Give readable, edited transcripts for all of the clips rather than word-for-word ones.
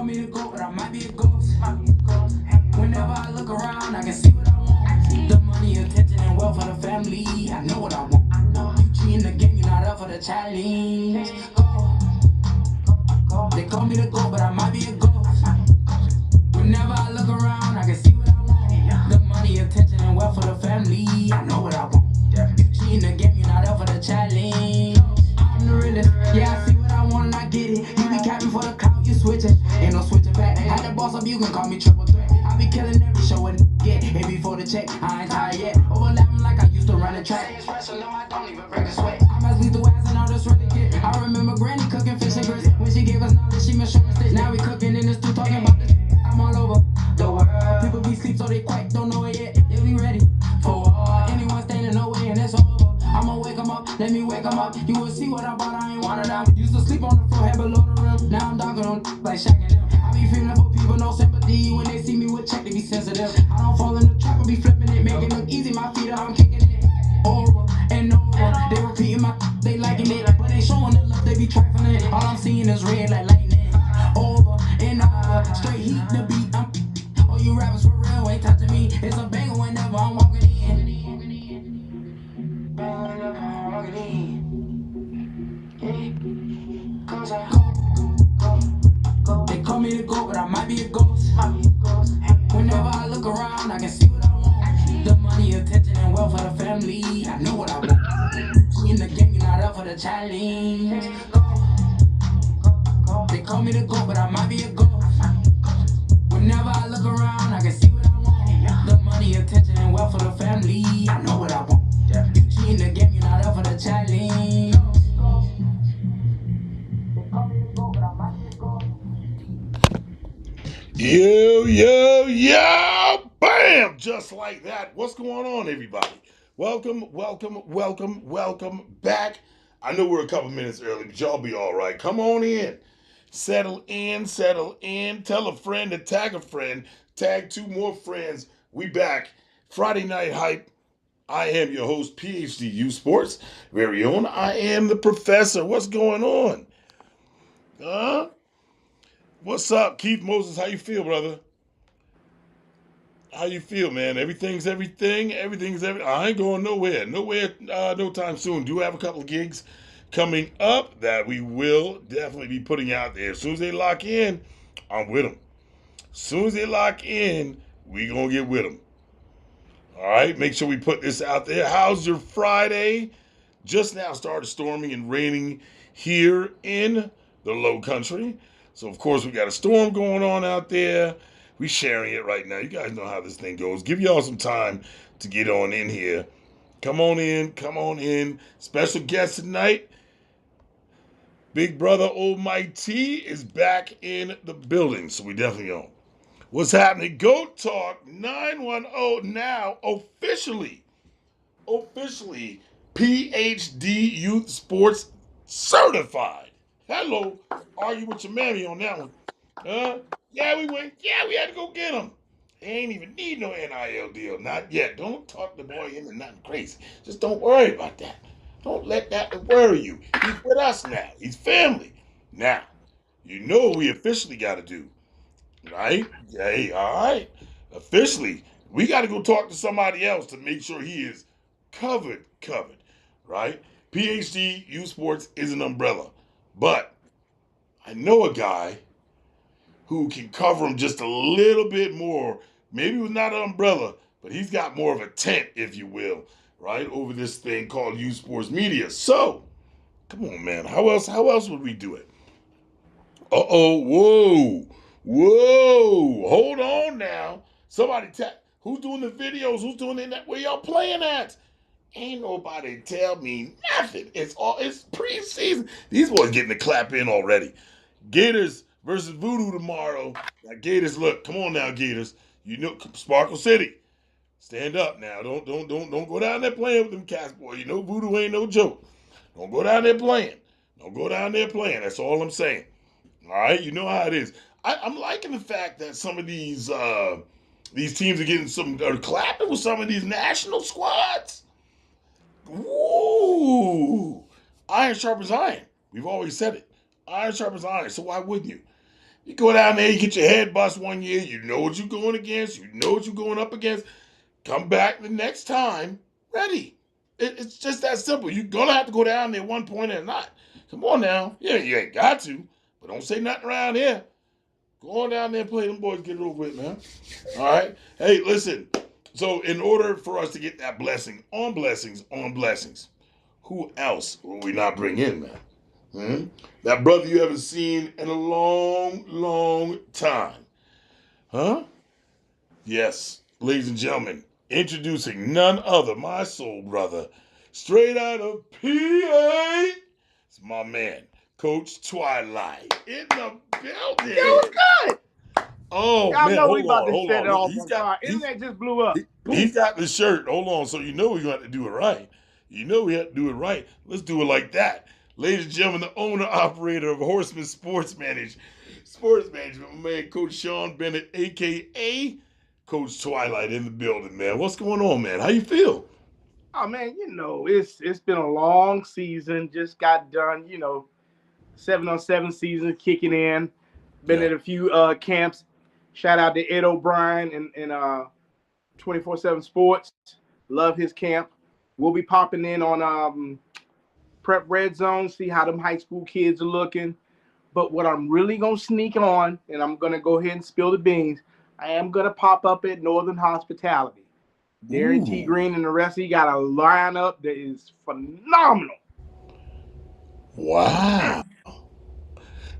me the GOAT, but I might be a ghost. Whenever I look around, I can see what I want. The money, attention, and wealth for the family. I know what I want. You cheating the game, you're not up for the challenge. They call me the GOAT, but I might be a ghost. Whenever I look around, I can see what I want. The money, attention, and wealth for the family. I know what I want. You cheating the game, you're not up for the challenge. I'm the realest, yeah, I see what I want and I get it. You be capping for the clout, you switching. Ain't no switching back. Had the boss up, you can call me triple threat. I be killing every show and get it before the check. I ain't tired yet. Overlapping like I used to run a track. So no, I don't even break a sweat. I'm as lethal as an artist really get. I remember Granny cooking fish and grits. When she gave us knowledge, she made sure stitch. Now we cooking in the stew, talking about this. I'm all over the world. People be sleep, so they quite don't know it yet. They be ready for war. Anyone standing no way, and it's over. I'ma wake 'em up, let me wake 'em up. You will see what I bought, I ain't want it out. Used to sleep on the floor, head below the rim. Now I'm dogging on like Shaq and them. I be feeling for people, no sympathy. When they see me with check, they be sensitive. I don't fall in the trap, I be flipping it, make it look easy. My feet up, I'm kicking it over and over. They repeating my, they liking it, but ain't showing the love, they be trifling it. All I'm seeing is red like lightning. Over and over, straight heat the beat. Oh, you rappers for real ain't touching me. It's a banger whenever I'm walking in. They call me the GOAT, but I might be a ghost. Whenever I look around, I can see what I want. The money, attention, and wealth for the family. I know what I want. In the game, you're not up for the challenge. They call me the GOAT, but I might be a ghost. Whenever I look around, I can see what I want. The money, attention, and wealth for the family. I know what I want. You cheating the game, you're not up for the challenge. Yo, bam! Just like that. What's going on, everybody? Welcome back. I know we're a couple minutes early, but y'all be all right. Come on in. Settle in. Tell a friend to tag a friend. Tag two more friends. We back. Friday Night Hype. I am your host, PhD U Sports. Very own. I am the professor. What's going on? Huh? What's up, Keith Moses? How you feel, brother? How you feel, man? Everything's everything. Everything's everything. I ain't going nowhere. No time soon. Do have a couple of gigs coming up that we will definitely be putting out there. As soon as they lock in, I'm with them. As soon as they lock in, we gonna get with them. All right. Make sure we put this out there. How's your Friday? Just now started storming and raining here in the Low Country. So of course we got a storm going on out there. We sharing it right now. You guys know how this thing goes. Give y'all some time to get on in here. Come on in. Special guest tonight. Big brother Old Mike T is back in the building. So we definitely on. What's happening? Goat Talk 910 now officially PhD Youth Sports certified. Hello, argue with your mammy on that one. Yeah, we went. Yeah, we had to go get him. They ain't even need no NIL deal. Not yet. Don't talk the boy into nothing crazy. Just don't worry about that. Don't let that worry you. He's with us now. He's family. Now, you know what we officially got to do, right? Hey, all right. Officially, we got to go talk to somebody else to make sure he is covered, right? PhD U Sports is an umbrella, but I know a guy who can cover him just a little bit more. Maybe with not an umbrella, but he's got more of a tent, if you will, right, over this thing called U Sports Media. So, come on, man. How else would we do it? Whoa. Hold on now. Somebody who's doing the videos? Who's doing that? Where y'all playing at? Ain't nobody tell me nothing. It's preseason. These boys getting the clap in already. Gators versus Voodoo tomorrow. Now Gators, look, come on now, Gators. You know Sparkle City. Stand up now. Don't go down there playing with them cats, boy. You know Voodoo ain't no joke. Don't go down there playing. Don't go down there playing. That's all I'm saying. All right, you know how it is. I'm liking the fact that some of these teams are getting are clapping with some of these national squads. Ooh, iron sharpens iron. We've always said it. Iron sharpens iron. So why wouldn't you? You go down there, you get your head bust one year, you know what you're going against, you know what you're going up against. Come back the next time ready. It's just that simple. You're gonna have to go down there one point or not. Come on now. Yeah, you ain't got to, but don't say nothing around here. Go on down there and play them boys, get it over with, man. All right. Hey, listen. So, in order for us to get that blessing on blessings, who else will we not bring in, man? Hmm? That brother you haven't seen in a long, long time. Huh? Yes, ladies and gentlemen, introducing none other, my soul brother, straight out of PA. It's my man, Coach Twilight, in the building. Yo, what's good? Oh Y'all man, know we hold about on, to hold set it on. off on fire. Internet just blew up. He's got the shirt. Hold on, so you know we got to do it right. You know we have to do it right. Let's do it like that. Ladies and gentlemen, the owner operator of Horseman Sports Management, my man, Coach Sean Bennett, aka Coach Twilight, in the building, man. What's going on, man? How you feel? Oh man, it's been a long season. Just got done, 7-on-7 season kicking in. Been Yeah. at a few camps. Shout out to Ed O'Brien and 24/7 Sports. Love his camp. We'll be popping in on Prep Red Zone, see how them high school kids are looking. But what I'm really gonna sneak on, and I'm gonna go ahead and spill the beans, I am gonna pop up at Northern Hospitality. Darren T. Ooh. Green and the rest of you got a lineup that is phenomenal. Wow.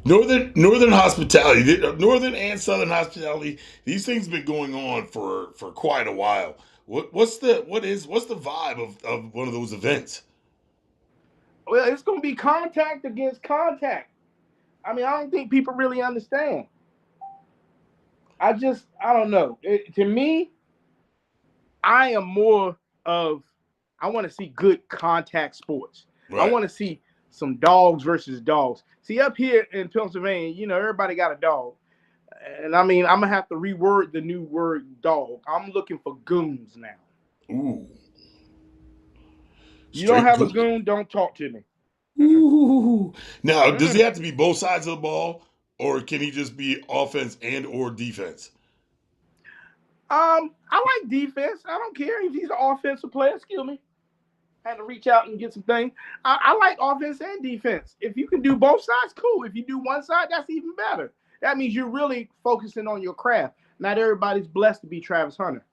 Northern hospitality, northern and southern hospitality. These things been going on for quite a while. What's the vibe of one of those events? Well, it's gonna be contact against contact. I mean, I don't think people really understand. I don't know. To me, I am more of I want to see good contact sports. I Right. want to see some dogs versus dogs. See, up here in Pennsylvania, everybody got a dog. And I mean, I'm gonna have to reword the new word dog. I'm looking for goons now. Ooh. You don't Straight have a good. goon, don't talk to me. Ooh. Now, does he Mm-mm. have to be both sides of the ball, or can he just be offense and or defense? I like defense. I don't care if he's an offensive player. Excuse me. I had to reach out and get some things. I like offense and defense. If you can do both sides, cool. If you do one side, that's even better. That means you're really focusing on your craft. Not everybody's blessed to be Travis Hunter.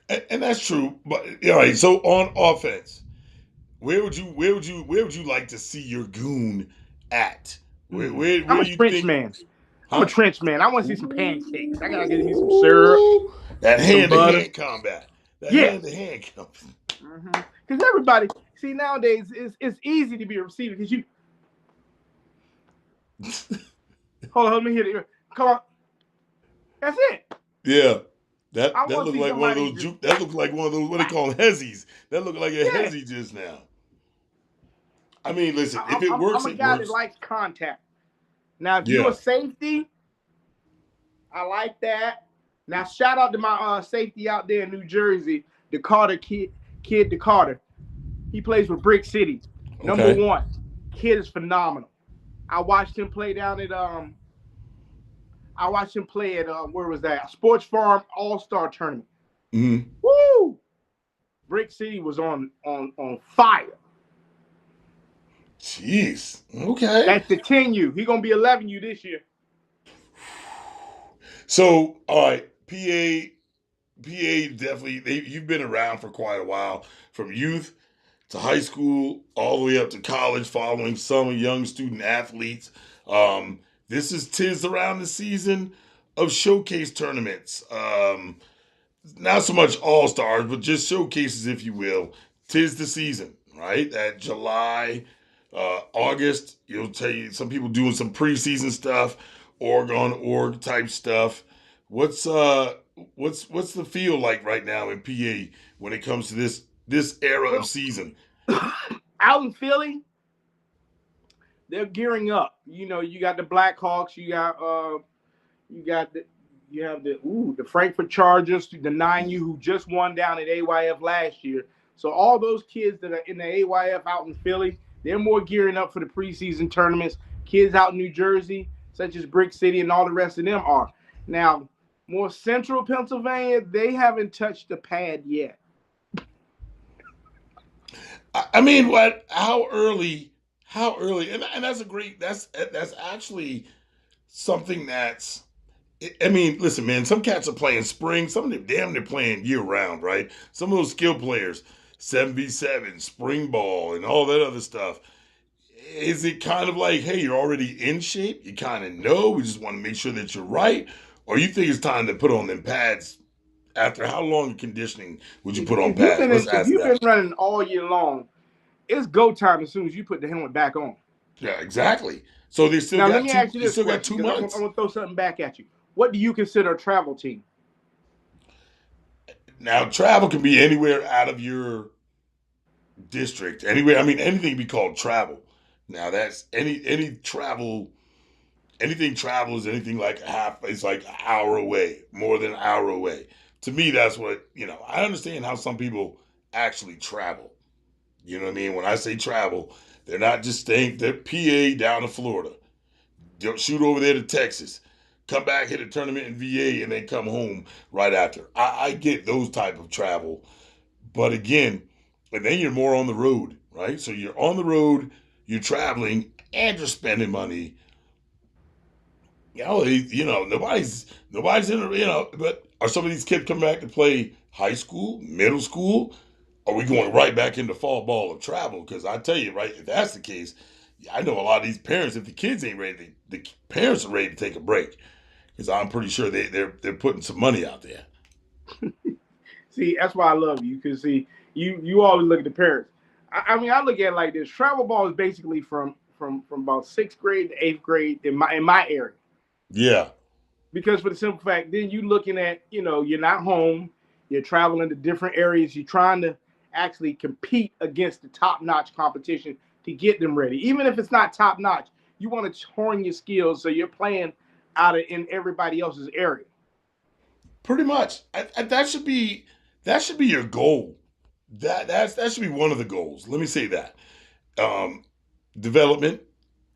And that's true. But all right. So on offense, where would you like to see your goon at? Where I'm a do you trench think? man. I'm a Huh? trench man. I want to see some pancakes. I gotta get me some syrup, Ooh, that some hand to butter. hand combat. That Yeah. hand to hand combat. Because everybody, see, nowadays it's easy to be a receiver because you. Hold on, let me hit it. Come on. That's it. Yeah. That I that want to looked see like one of somebody those just. that looked like one of those what they call them hezzies. That looked like a Yeah. hezzy just now. I mean, listen, if I'm, it I'm, works, I'm a it guy that works. likes contact. Now, if you're Yeah. a safety, I like that. Now, shout out to my safety out there in New Jersey, the Carter kid DeCarter. He plays with Brick City. Number Okay. one, kid is phenomenal. I watched him play down at where was that? Sports Farm All Star Tournament. Hmm. Woo! Brick City was on fire. Jeez. Okay. That's the 10U. He gonna be 11U this year. So, all right, PA definitely. You've been around for quite a while, from youth to high school, all the way up to college, following some young student athletes. This is tis around the season of showcase tournaments. Not so much all stars, but just showcases, if you will. Tis the season, right? That July, August, you'll tell you some people doing some preseason stuff, org type stuff. What's uh what's the feel like right now in PA when it comes to this era of Well, season? out in Philly, they're gearing up. You got the Blackhawks, you got the you have the Frankfurt Chargers, the 9U who just won down at AYF last year. So all those kids that are in the AYF out in Philly, they're more gearing up for the preseason tournaments. Kids out in New Jersey, such as Brick City and all the rest of them are. Now, more central Pennsylvania, they haven't touched the pad yet. I mean, what? How early? How early? And that's a great. That's actually something that's. I mean, listen, man. Some cats are playing spring. Some of them damn they're playing year round, right? Some of those skill players, 7v7, spring ball, and all that other stuff. Is it kind of like, hey, you're already in shape? You kind of know. We just want to make sure that you're right, or you think it's time to put on them pads? After how long of conditioning would you put on pads? Let's If ask you've been that. running all year long, it's go time as soon as you put the helmet back on. Yeah, exactly. So they still Now, let got me two. ask you They this still got question 2 because I'm months. going to throw something back at you. What do you consider a travel team? Now travel can be anywhere out of your district. Anywhere. I mean, anything can be called travel. Now that's any travel. Anything travel is anything like half. It's like an hour away, more than an hour away. To me, that's what I understand how some people actually travel. You know what I mean? When I say travel, they're not just staying. They're PA down to Florida. They'll shoot over there to Texas, come back, hit a tournament in VA, and then come home right after. I get those type of travel, but again, and then you're more on the road, right? So you're on the road, you're traveling, and you're spending money. Nobody's in. But are some of these kids coming back to play high school, middle school? Are we going right back into fall ball of travel? Because I tell you, right, if that's the case, I know a lot of these parents. If the kids ain't ready, the parents are ready to take a break. Because I'm pretty sure they're putting some money out there. See, that's why I love you because see, you always look at the parents. I mean, I look at it like this: travel ball is basically from about sixth grade to eighth grade in my area. Yeah, Because for the simple fact, then you looking at you're not home, you're traveling to different areas, you're trying to actually compete against the top notch competition to get them ready. Even if it's not top notch, you want to hone your skills so you're playing out of in everybody else's area. pretty much. That should be your goal. That should be one of the goals. Let me say that. Um, Development,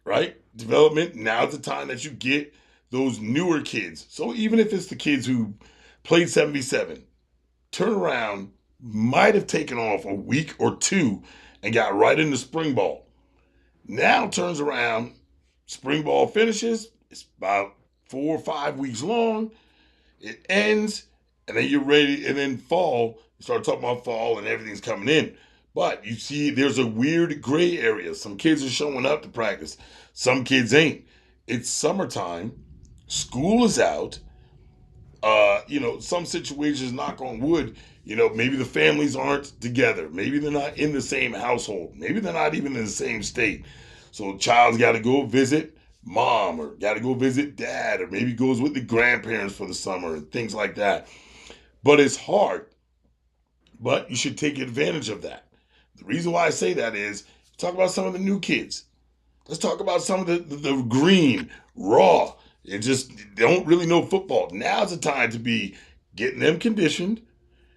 right? Development. Now's the time that you get those newer kids. So even if it's the kids who played 77, turn around, might have taken off a week or two and got right into spring ball. Now turns around, spring ball finishes. It's about 4 or 5 weeks long. It ends, and then you're ready. And then fall, you start talking about fall, and everything's coming in. But you see, there's a weird gray area. Some kids are showing up to practice. Some kids ain't. It's summertime. School is out. Some situations, knock on wood, maybe the families aren't together. Maybe they're not in the same household. Maybe they're not even in the same state. So the child's got to go visit mom or got to go visit dad or maybe goes with the grandparents for the summer and things like that. But it's hard. But you should take advantage of that. The reason why I say that is talk about some of the new kids. Let's talk about some of the green, raw, and just don't really know football. Now's the time to be getting them conditioned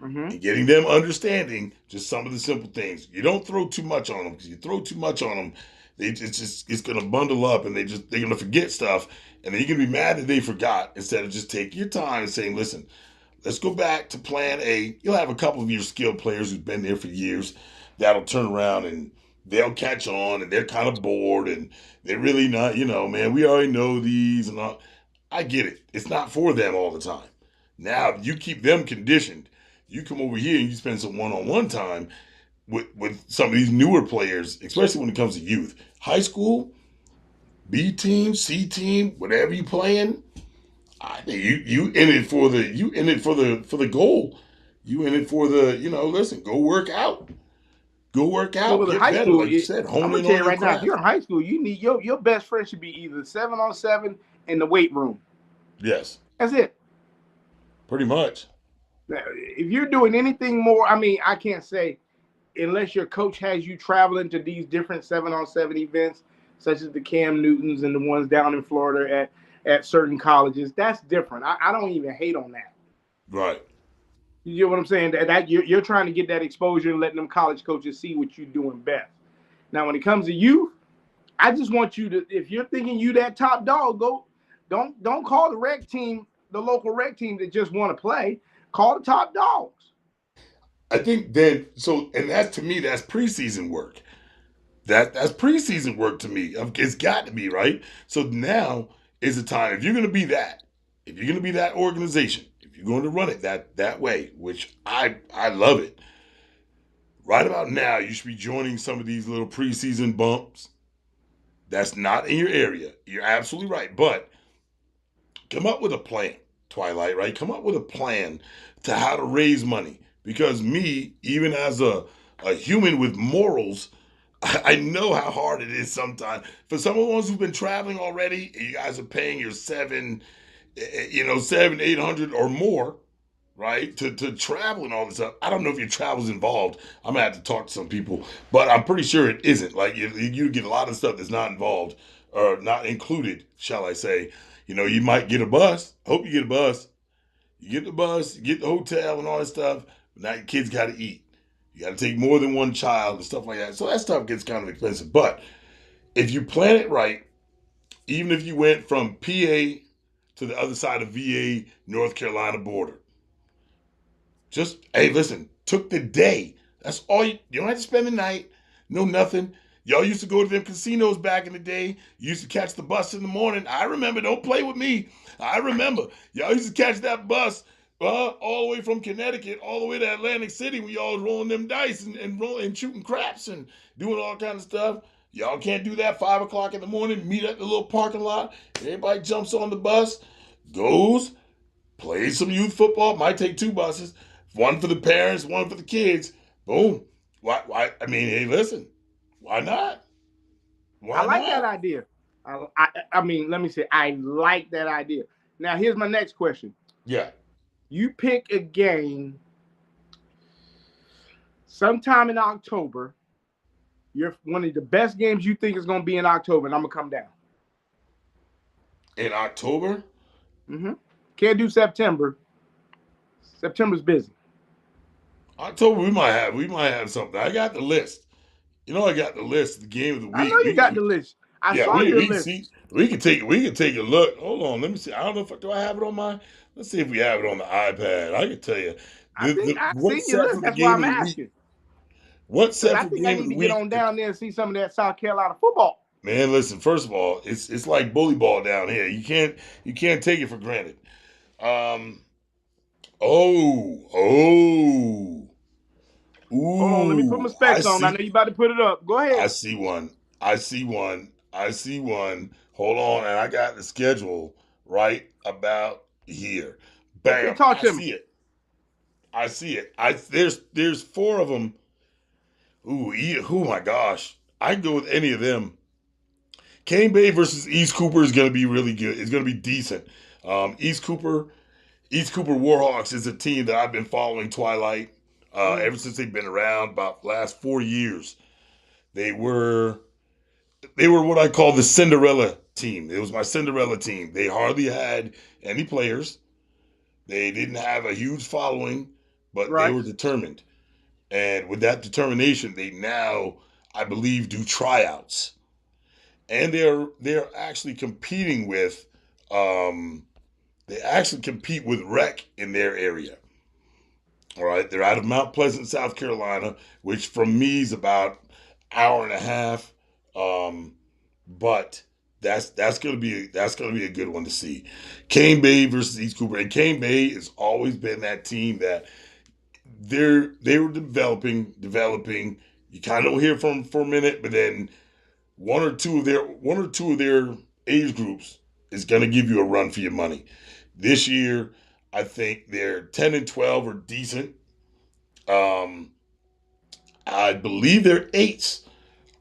Mm-hmm. and getting them understanding just some of the simple things. You don't throw too much on them because you throw too much on them, it's gonna bundle up and they're gonna forget stuff, and then you're gonna be mad that they forgot instead of just taking your time and saying, listen, let's go back to plan A. You'll have a couple of your skilled players who've been there for years that'll turn around and they'll catch on and they're kind of bored and they're really not, man, we already know these and all. I get it. It's not for them all the time. Now you keep them conditioned. You come over here and you spend some one-on-one time with some of these newer players, especially when it comes to youth. High school, B team, C team, whatever you playing, I think you in it for the goal. You in it for the listen, go work Well, out, with get high better, school, like you said, I'm hone gonna in tell on you your right now, if you're craft. in high school, you need your best friend should be either 7-on-7 in the weight room. Yes, That's it. pretty much. Now, if you're doing anything more, I mean, I can't say unless your coach has you traveling to these different 7-on-7 events, such as the Cam Newtons and the ones down in Florida at certain colleges. That's different. I don't even hate on that. Right. You get what I'm saying? That you're trying to get that exposure and letting them college coaches see what you're doing best. Now, when it comes to youth, I just want you to, if you're thinking you that top dog, Don't call the rec team, the local rec team that just want to play. Call the top dogs. I think then so, and that's to me that's preseason work. That's preseason work to me. It's got to be right. So now is the time if you're going to be that, if you're going to be that organization, if you're going to run it that way, which I love it. Right about now, you should be joining some of these little preseason bumps. That's not in your area. You're absolutely right, but come up with a plan, Twilight. Right? Come up with a plan to how to raise money. Because me, even as a human with morals, I know how hard it is sometimes. For some of the ones who've been traveling already, you guys are paying your 800 or more, right? To travel and all this stuff. I don't know if your travel's involved. I'm gonna have to talk to some people, but I'm pretty sure it isn't. Like you get a lot of stuff that's not involved or not included, shall I say. You might get a bus. Hope you get a bus. You get the bus, you get the hotel and all that stuff. But now your kids got to eat. You got to take more than one child and stuff like that. So that stuff gets kind of expensive. But if you plan it right, even if you went from PA to the other side of VA, North Carolina border, just, hey, listen, took the day. That's all you don't have to spend the night. No, nothing. Y'all used to go to them casinos back in the day. You used to catch the bus in the morning. I remember. Don't play with me. I remember. Y'all used to catch that bus all the way from Connecticut all the way to Atlantic City when y'all was rolling them dice and shooting craps and doing all kinds of stuff. Y'all can't do that 5 o'clock in the morning. Meet at the little parking lot. Everybody jumps on the bus, goes, plays some youth football. Might take 2 buses. One for the parents, one for the kids. Boom. Why? I mean, hey, listen. Why not? I like that idea. I mean, let me say, I like that idea. Now, here's my next question. Yeah. You pick a game sometime in October. You're one of the best games you think is going to be in October, and I'm going to come down. In October? Mm-hmm. Can't do September. September's busy. October, we might have something. I got the list. I got the list. The game of the week. I know you got the list. I saw your list. See, we can take a look. Hold on, let me see. I don't know if do I have it on my. Let's see if we have it on the iPad. I can tell you. I've seen your list. That's why I'm asking. What's set for the game of the week? I think I need to get on down there and see some of that South Carolina football. Man, listen. First of all, it's like bully ball down here. You can't take it for granted. Ooh, hold on, let me put my specs on. I know you about to put it up. Go ahead. I see one. Hold on, and I got the schedule right about here. Bam! Okay, talk to me. I see it. There's 4 of them. Ooh, oh my gosh! I can go with any of them. Cane Bay versus East Cooper is going to be really good. It's going to be decent. East Cooper Warhawks is a team that I've been following, Twilight. Ever since they've been around, about the last 4 years. They were what I call the Cinderella team. It was my Cinderella team. They hardly had any players. They didn't have a huge following, but They were determined. And with that determination, they now, I believe, do tryouts. And they're actually competing with compete with rec in their area. All right, they're out of Mount Pleasant, South Carolina, which from me is about an hour and a half. But that's gonna be a good one to see. Cane Bay versus East Cooper, and Cane Bay has always been that team that they were developing. You kind of don't hear from for a minute, but then one or two of their age groups is gonna give you a run for your money. This year, I think their 10 and 12 are decent. I believe their 8s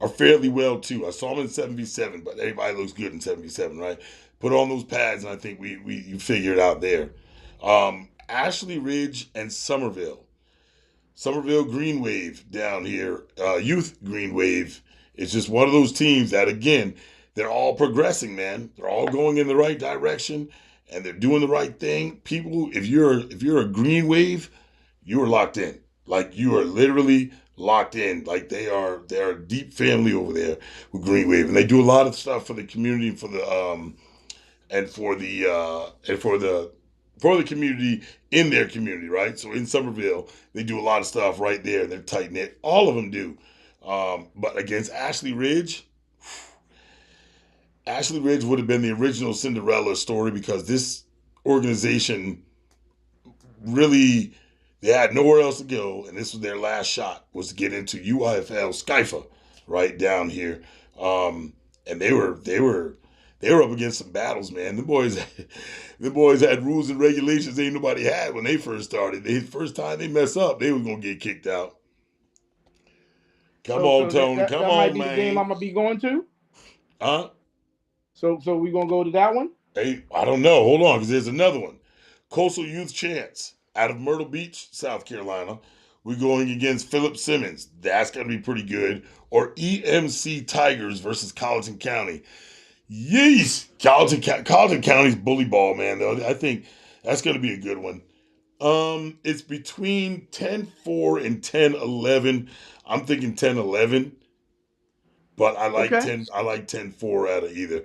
are fairly well too. I saw them in 7v7, but everybody looks good in 7v7, right? Put on those pads, and I think you figure it out there. Ashley Ridge and Somerville Green Wave down here, Youth Green Wave is just one of those teams that, again, they're all progressing, man. They're all going in the right direction. And they're doing the right thing. People, if you're a Green Wave, you are locked in. Like, you are literally locked in. Like, they're a deep family over there with Green Wave, and they do a lot of stuff for the community, for the and for the community in their community, right? So in Somerville, they do a lot of stuff right there. They're tight knit. All of them do. But against Ashley Ridge would have been the original Cinderella story because this organization really they had nowhere else to go, and this was their last shot was to get into UIFL Skyfa right down here. And they were up against some battles, man. The boys had rules and regulations ain't nobody had when they first started. The first time they mess up, they was gonna get kicked out. Come on, Tony. that Come might on, be the game I'm man. gonna be going to. Huh? So we gonna go to that one? Hey, I don't know. Hold on, because there's another one. Coastal Youth Chance out of Myrtle Beach, South Carolina. We're going against Philip Simmons. That's going to be pretty good. Or EMC Tigers versus Colleton County. Yeesh! Colleton County's bully ball, man, though. I think that's going to be a good one. It's between 10-4 and 10-11. I'm thinking 10-11. But I like Okay. 10-4 out of either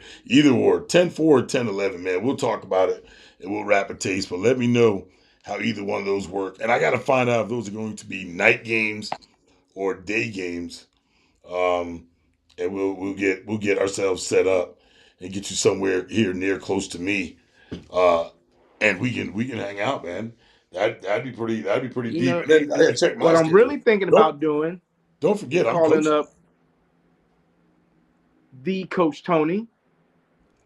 or 10-4 or 10-11, man. We'll talk about it and we'll wrap a taste. But let me know how either one of those work. And I got to find out if those are going to be night games or day games. And we'll get ourselves set up and get you somewhere here near close to me. And we can hang out, man. That'd be pretty You deep. know, And then I gotta check my what I'm schedule. really thinking about doing Don't forget, is I'm calling coaching. up the Coach Tony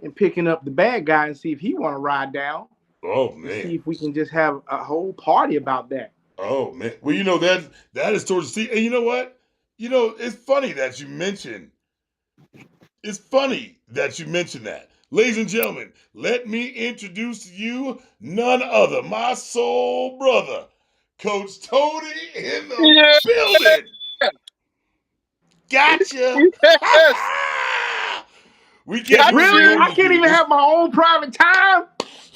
and picking up the bad guy and see if he want to ride down. Oh And man. see if we can just have a whole party about that. Oh man. Well, you know that is towards the sea. And you know what? You know, it's funny that you mentioned. It's funny that you mentioned that. Ladies and gentlemen, let me introduce to you none other, my soul brother, Coach Tony in the Yeah. building. Gotcha. Yes. We can't do what we Really? I normally can't do. even have my own private time,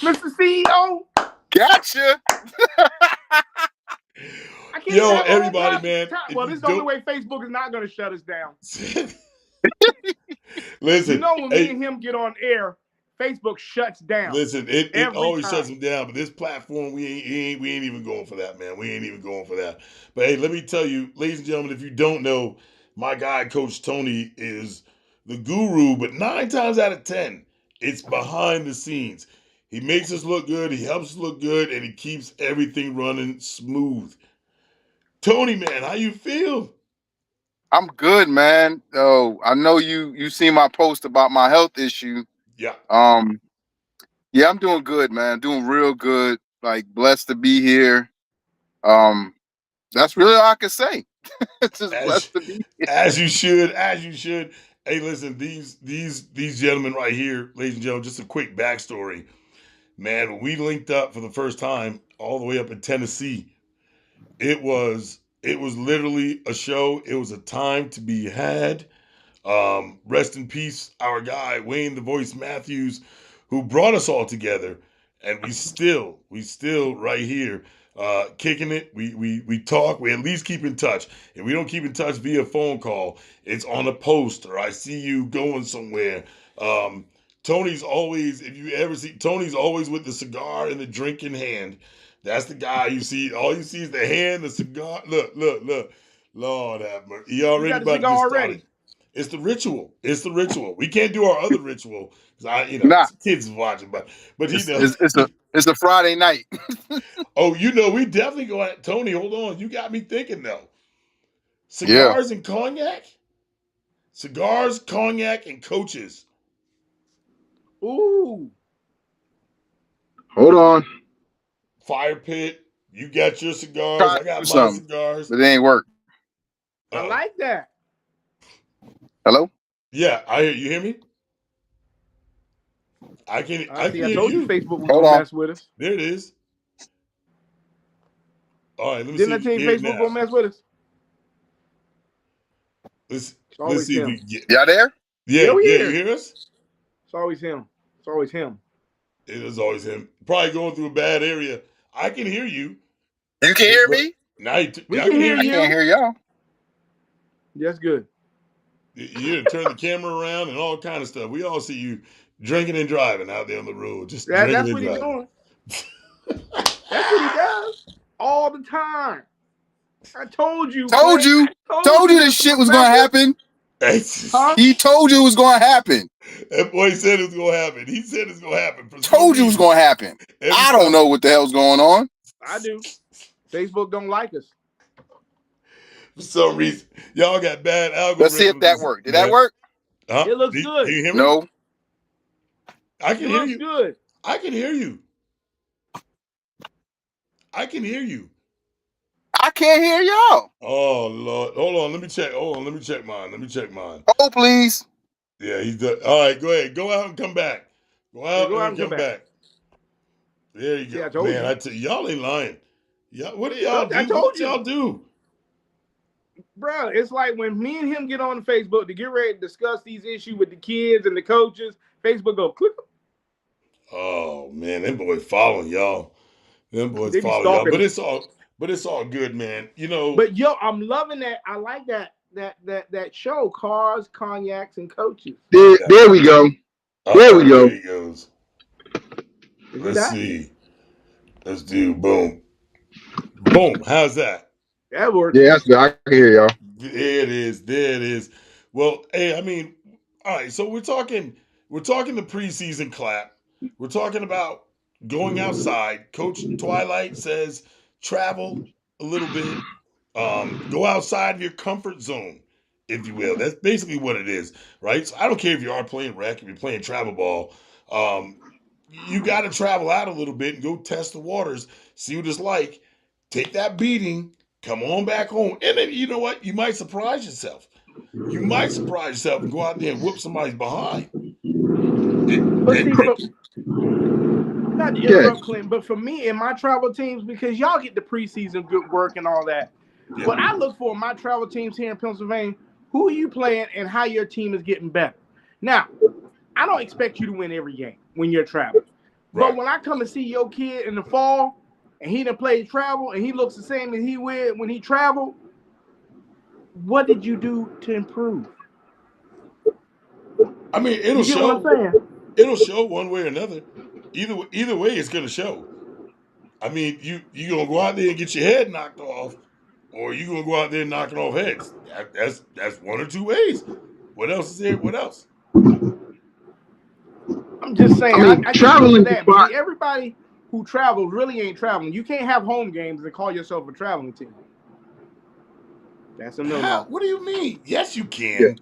Mr. CEO. Gotcha. I can't Yo, even have my own everybody, private man. time. if Well, you this is the only don't- way Facebook is not going to shut us down. Listen, You know, when hey, me and him get on air, Facebook shuts down. listen, it every always time. shuts them down, but this platform, we ain't even going for that, man. We ain't even going for that. But hey, let me tell you, ladies and gentlemen, if you don't know, my guy, Coach Tony, is the guru, but 9 times out of 10, it's behind the scenes. He makes us look good, he helps us look good, and he keeps everything running smooth. Tony, man, how you feel? I'm good, man. Oh, I know you seen my post about my health issue. Yeah. Yeah, I'm doing good, man. Doing real good. Like blessed to be here. Um, that's really all I can say. Just As blessed to be here. as you should. Hey, listen, these gentlemen right here, ladies and gentlemen, just a quick backstory. Man, when we linked up for the first time all the way up in Tennessee, it was literally a show. It was a time to be had. Rest in peace, our guy Wayne the Voice Matthews, who brought us all together, and we still right here, kicking it. We talk. We at least keep in touch. If we don't keep in touch via phone call, it's on a post or I see you going somewhere. Tony's always, if you ever see, Tony's always with the cigar and the drink in hand. That's the guy you see. All you see is the hand, the cigar. Look. Lord have mercy. He already got the about to get cigar started. already? It's the ritual. It's the ritual. We can't do our other ritual because Nah, kids watching, but he it's knows. it's a Friday night. Oh, we definitely go at Tony. Hold on, you got me thinking though. Yeah. Cigars and cognac, cigars, cognac, and coaches. Ooh. Hold on. Fire pit. You got your cigars. Try I to got do my something, cigars. but it ain't work. I Uh-oh. like that. Hello? Yeah, I hear you. Hear me? I can I hear told you you. Facebook was Hold gonna on. mess with us. There it is. All right, let me Didn't I see tell if you you hear it Facebook now. gonna mess with us? Let's It's always see if him. we can get. Y'all there? Yeah, we you here. hear us? It's always him. It's always him. It is always him. Probably going through a bad area. I can hear you. You can hear Look, me? now We I can hear I you. can't hear y'all. That's good. You turn the camera around and all kind of stuff. We all see you. Drinking and driving out there on the road. Just That's drinking and what he's driving. doing. That's what he does all the time. I told you. Told Quinn. you. I Told you this Mr. shit was gonna Professor. happen. Huh? He told you it was gonna happen. That boy said it was gonna happen. He said it's gonna happen. For some Told you it was reason. gonna happen. Every I don't time. know what the hell's going on. I do. Facebook don't like us. For some reason, y'all got bad algorithms. Let's see if that worked. Did that work? It looks good. Do you hear me? No. I can It hear looks you. good. I can hear you. I can hear you. I can't hear y'all. Oh Lord. Hold on. Let me check. Hold on. Let me check mine. Let me check mine. Oh, please. Yeah, he's done. All right, go ahead. Go out and come back. Go out go out and come back. There you go. See, I told Man, you. I tell you, y'all ain't lying. Y'all, what do y'all do? I told What you. y'all do? Bro, it's like when me and him get on Facebook to get ready to discuss these issues with the kids and the coaches, Facebook go click. Oh man, them boys following y'all. Them boys They be following y'all. stalking. But it's all good, man. You know. But yo, I'm loving that. I like that show, Cars, Cognacs, and Coaches. There we go. There we go. There he goes. Is Let's that? see. Let's do boom. Boom. How's that? That works. Yeah, that's good. I can hear y'all. There it is. There it is. Well, hey, I mean, all right. So we're talking the preseason clap. We're talking about going outside. Coach Twilight says travel a little bit. Go outside of your comfort zone, if you will. That's basically what it is, right? So I don't care if you are playing rec, if you're playing travel ball. You got to travel out a little bit and go test the waters, see what it's like. Take that beating, come on back home, and then you know what? You might surprise yourself. You might surprise yourself and go out there and whoop somebody's behind. But see, not to interrupt, Clint, but for me and my travel teams, because y'all get the preseason good work and all that. Yeah. What I look for in my travel teams here in Pennsylvania, who are you playing and how your team is getting better. Now, I don't expect you to win every game when you're traveling. Right. But when I come and see your kid in the fall and he done played travel and he looks the same as he would when he traveled, what did you do to improve? I mean, it'll You get show. what I'm saying? It'll show one way or another. Either way, it's gonna show. I mean, you gonna go out there and get your head knocked off, or you gonna go out there and knocking off heads. That's one or two ways. What else is there? What else? I'm just saying. I mean, I traveling that. But see, everybody who travels really ain't traveling. You can't have home games and call yourself a traveling team. That's a no-no. What do you mean? Yes, you can. Yeah.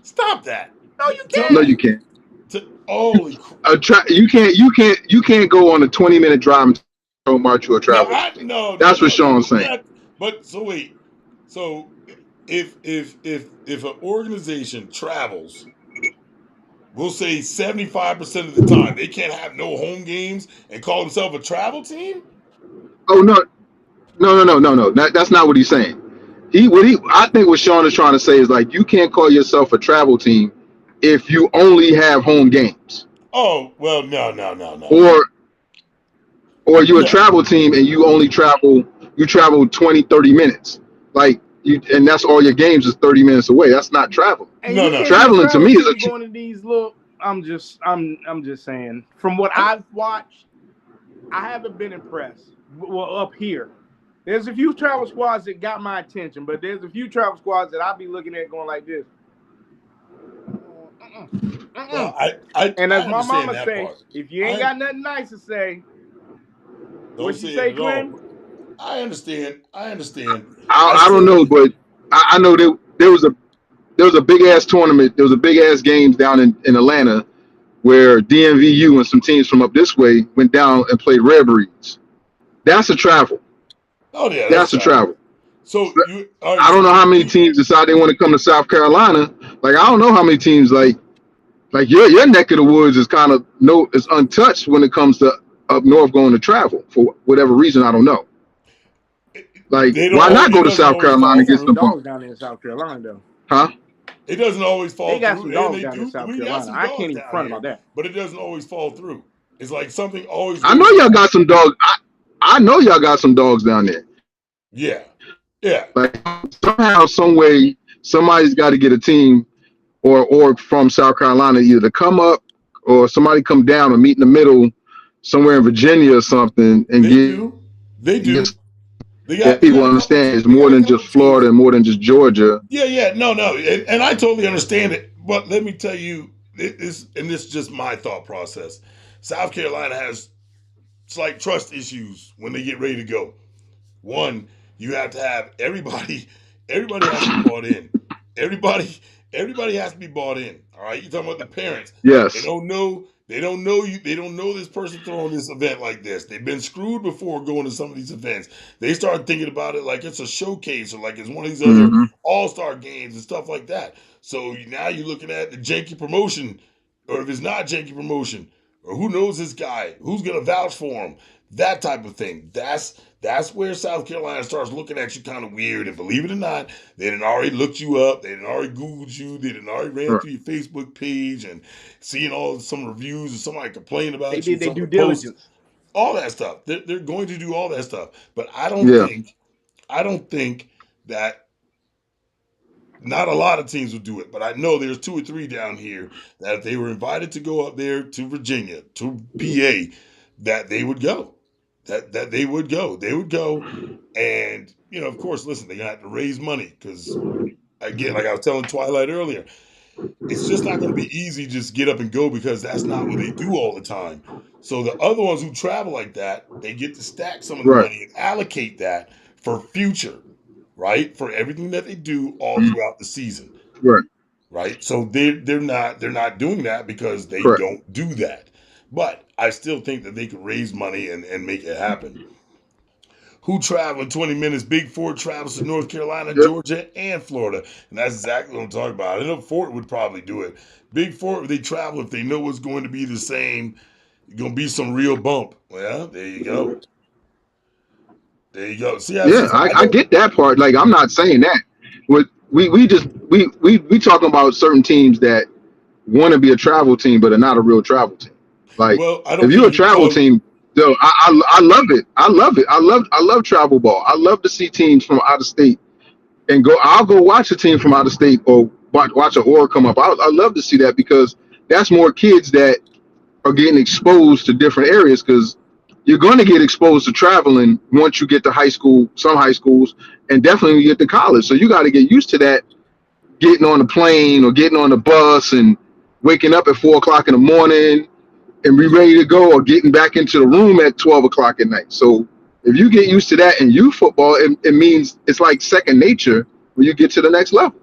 Stop that. No, you can't. No, you can't. Holy crap. You can't go on a 20-minute drive and don't march you a travel. That's what Sean's saying. But so wait. So if an organization travels, we'll say 75% of the time they can't have no home games and call themselves a travel team? Oh no. That's not what he's saying. I think what Sean is trying to say is like you can't call yourself a travel team if you only have home games. Oh, well, no. Or you're a travel team and you travel 20, 30 minutes. Like and that's all your games is 30 minutes away. That's not travel. No. Traveling to me is going to these little. I'm just saying. From what I've watched, I haven't been impressed. Well, up here, there's a few travel squads that got my attention, but there's a few travel squads that I'll be looking at going like this. Well, and as my mama say, if you ain't got nothing nice to say, what you say, Glenn? I understand. I don't know, but I know there was a big ass tournament. There was a big ass games down in Atlanta where DMVU and some teams from up this way went down and played Red Breeds. That's a travel. Oh yeah, that's a travel. So I don't know how many teams decide they want to come to South Carolina. Like I don't know how many teams like your neck of the woods is kind of is untouched when it comes to up north going to travel for whatever reason. I don't know. Like why not go to South Carolina and get some dogs down in South Carolina though? Huh? It doesn't always fall through. They got some dogs down in South Carolina. I can't even front about that. But it doesn't always fall through. It's like something always. I know y'all got some dogs. I know y'all got some dogs down there. Yeah. Like somehow, some way, somebody's got to get a team or from South Carolina either to come up or somebody come down or meet in the middle somewhere in Virginia or something and They do. They get do. They that got they people got a couple understand it's they more got a than couple just teams. Florida and more than just Georgia. Yeah, no, and I totally understand it. But let me tell you, this is just my thought process. South Carolina has slight trust issues when they get ready to go. One, you have to have everybody. Everybody has to be bought in. Everybody, everybody has to be bought in. All right, you talking about the parents? They Yes. don't know. They don't know you. They don't know this person throwing this event like this. They've been screwed before going to some of these events. They start thinking about it like it's a showcase or like it's one of these other Hmm. all-star games and stuff like that. So now you're looking at the janky promotion, or if it's not janky promotion, or who knows this guy, who's gonna vouch for him, that type of thing. That's where South Carolina starts looking at you kind of weird. And believe it or not, they done already looked you up. They done already Googled you. They done already ran Right. through your Facebook page and seeing some reviews and somebody complain They about you, did their some of due the posts, diligence. all that stuff. They're going to do all that stuff. But Yeah. I don't think that not a lot of teams would do it, but I know there's two or three down here that if they were invited to go up there to Virginia, to PA, that they would go. That they would go. They would go. And, of course, listen, they're gonna have to raise money because again, like I was telling Twilight earlier, it's just not gonna be easy to just get up and go because that's not what they do all the time. So the other ones who travel like that, they get to stack some of the Right. money and allocate that for future, right? For everything that they do all Mhm. throughout the season, Right. right? So they're not doing that because they Correct. don't do that. But I still think that they could raise money and make it happen. Who traveled 20 minutes? Big Fort travels to North Carolina, Yep. Georgia, and Florida. And that's exactly what I'm talking about. I know Fort would probably do it. Big Fort, they travel if they know it's going to be the same. It's going to be some real bump. Well, there you go. There you go. See, Yeah, I I don't. get that part. Like I'm not saying that. What we just we talking about certain teams that want to be a travel team but are not a real travel team. Like Well, I don't if think you're a you can travel call it. team, though, I love it. I love it. I love travel ball. I love to see teams from out of state and go. I'll go watch a team from out of state or watch an Aura come up. I love to see that because that's more kids that are getting exposed to different areas because you're going to get exposed to traveling once you get to high school, some high schools, and definitely when you get to college. So you got to get used to that, getting on the plane or getting on the bus and waking up at 4 o'clock in the morning and be ready to go, or getting back into the room at 12 o'clock at night. So if you get used to that in youth football, it means it's like second nature when you get to the next level.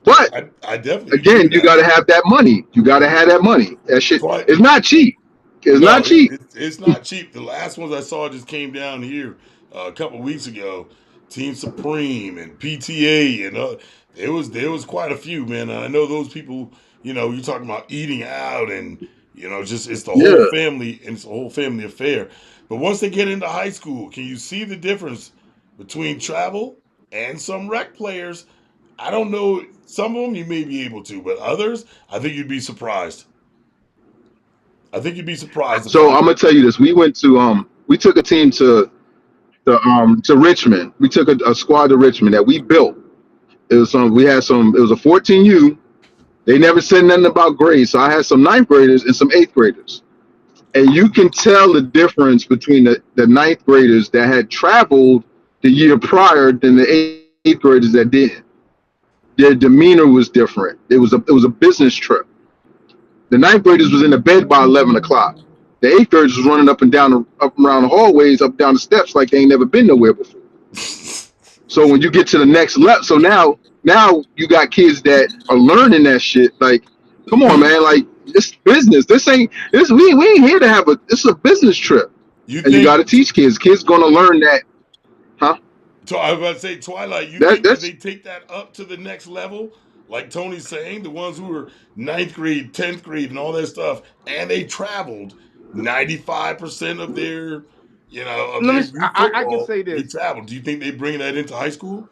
But I definitely agree again, with you that. got to have that money. You got to have that money. That shit Twi- is not cheap. It's No, not cheap. it's not cheap. The last ones I saw just came down here a couple weeks ago. Team Supreme and PTA and there was quite a few, man. And I know those people. You're talking about eating out and just it's the whole Yeah. family and it's a whole family affair. But once they get into high school, can you see the difference between travel and some rec players? I don't know. Some of them you may be able to, but others, I think you'd be surprised. I think you'd be surprised to So I'm find. gonna tell you this. We took a team to Richmond. We took a squad to Richmond that we built. It was a 14U. They never said nothing about grades. So I had some ninth graders and some eighth graders. And you can tell the difference between the ninth graders that had traveled the year prior than the eighth graders that didn't. Their demeanor was different. It was a business trip. The ninth graders was in the bed by 11 o'clock. The eighth graders was running up around the hallways, up down the steps like they ain't never been nowhere before. So when you get to the next level, so now you got kids that are learning that shit. Like, come on, man. Like, it's business. We ain't here to have a. This is a business trip, You and you got to think? teach kids. Kids gonna learn that, huh? I was about to say, Twilight. You That think that they that's take that up to the next level, like Tony's saying, the ones who were ninth grade, 10th grade, and all that stuff, and they traveled 95% of their, of Let me. their youth I can football. say They this. traveled. Do you think they bring that into high school?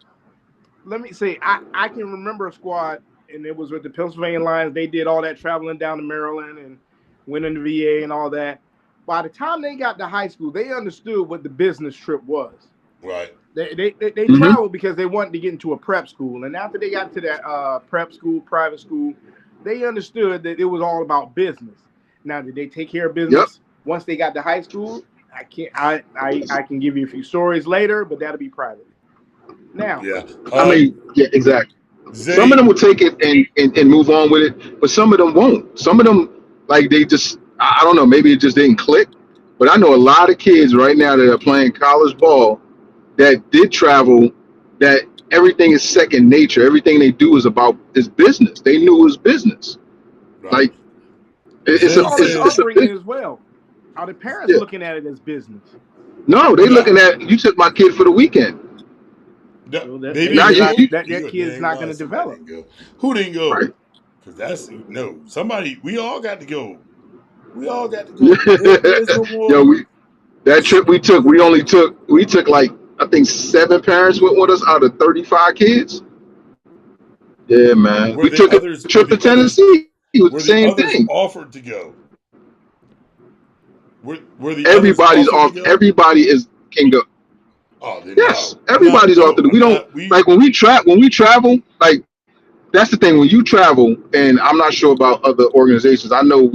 Let me say I can remember a squad, and it was with the Pennsylvania Lions. They did all that traveling down to Maryland and went into VA and all that. By the time they got to high school, they understood what the business trip was. Right. They mm-hmm, traveled because they wanted to get into a prep school, and after they got to that prep school, private school, they understood that it was all about business. Now, did they take care of Yep. business once they got to high school? I can't. I can give you a few stories later, but that'll be private. Now, Yeah. I mean, yeah, exactly. Zay, Some of them will take it and move on with it, but some of them won't. Some of them, like they just, I don't know, maybe it just didn't click. But I know a lot of kids right now that are playing college ball that did travel, that everything is second nature. Everything they do is business. They knew it was business. right. Like it's Zay all this says, a upbringing big, as well. Are the parents yeah. looking at it as business? No, they no, looking at you took my kid for the weekend. no, So they that Now didn't they're not go. that You kid's ain't not going lying. to Somebody develop. didn't go. Who didn't go? Right. Because that's no. Somebody. We all got to go. We all got to go. There's no Yo, more. that trip we took, we took like I think 7 parents went with us out of 35 kids. Yeah, man. Were We the took a others? Were trip to the others? Tennessee. It was the Were the same others thing. offered to go? Were the others Everybody's offered to off. go? Everybody can go. Oh, then Yes, no. everybody's off No, to the. We I'm don't not. We like when we travel. Like that's the thing. When you travel, and I'm not sure about other organizations. I know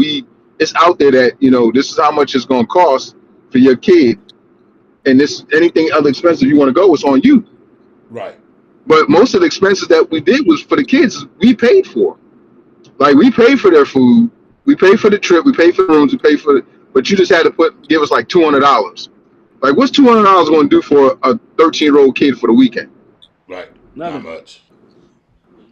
it's out there that this is how much it's going to cost for your kid, and this anything other expensive you want to go, it's on you. right. But most of the expenses that we did was for the kids. We paid for. Like we paid for their food, we paid for the trip, we paid for the rooms, we paid for it. But you just had to give us like $200. Like what's $200 going to do for a 13-year-old kid for the weekend? Right. Not Nothing. much.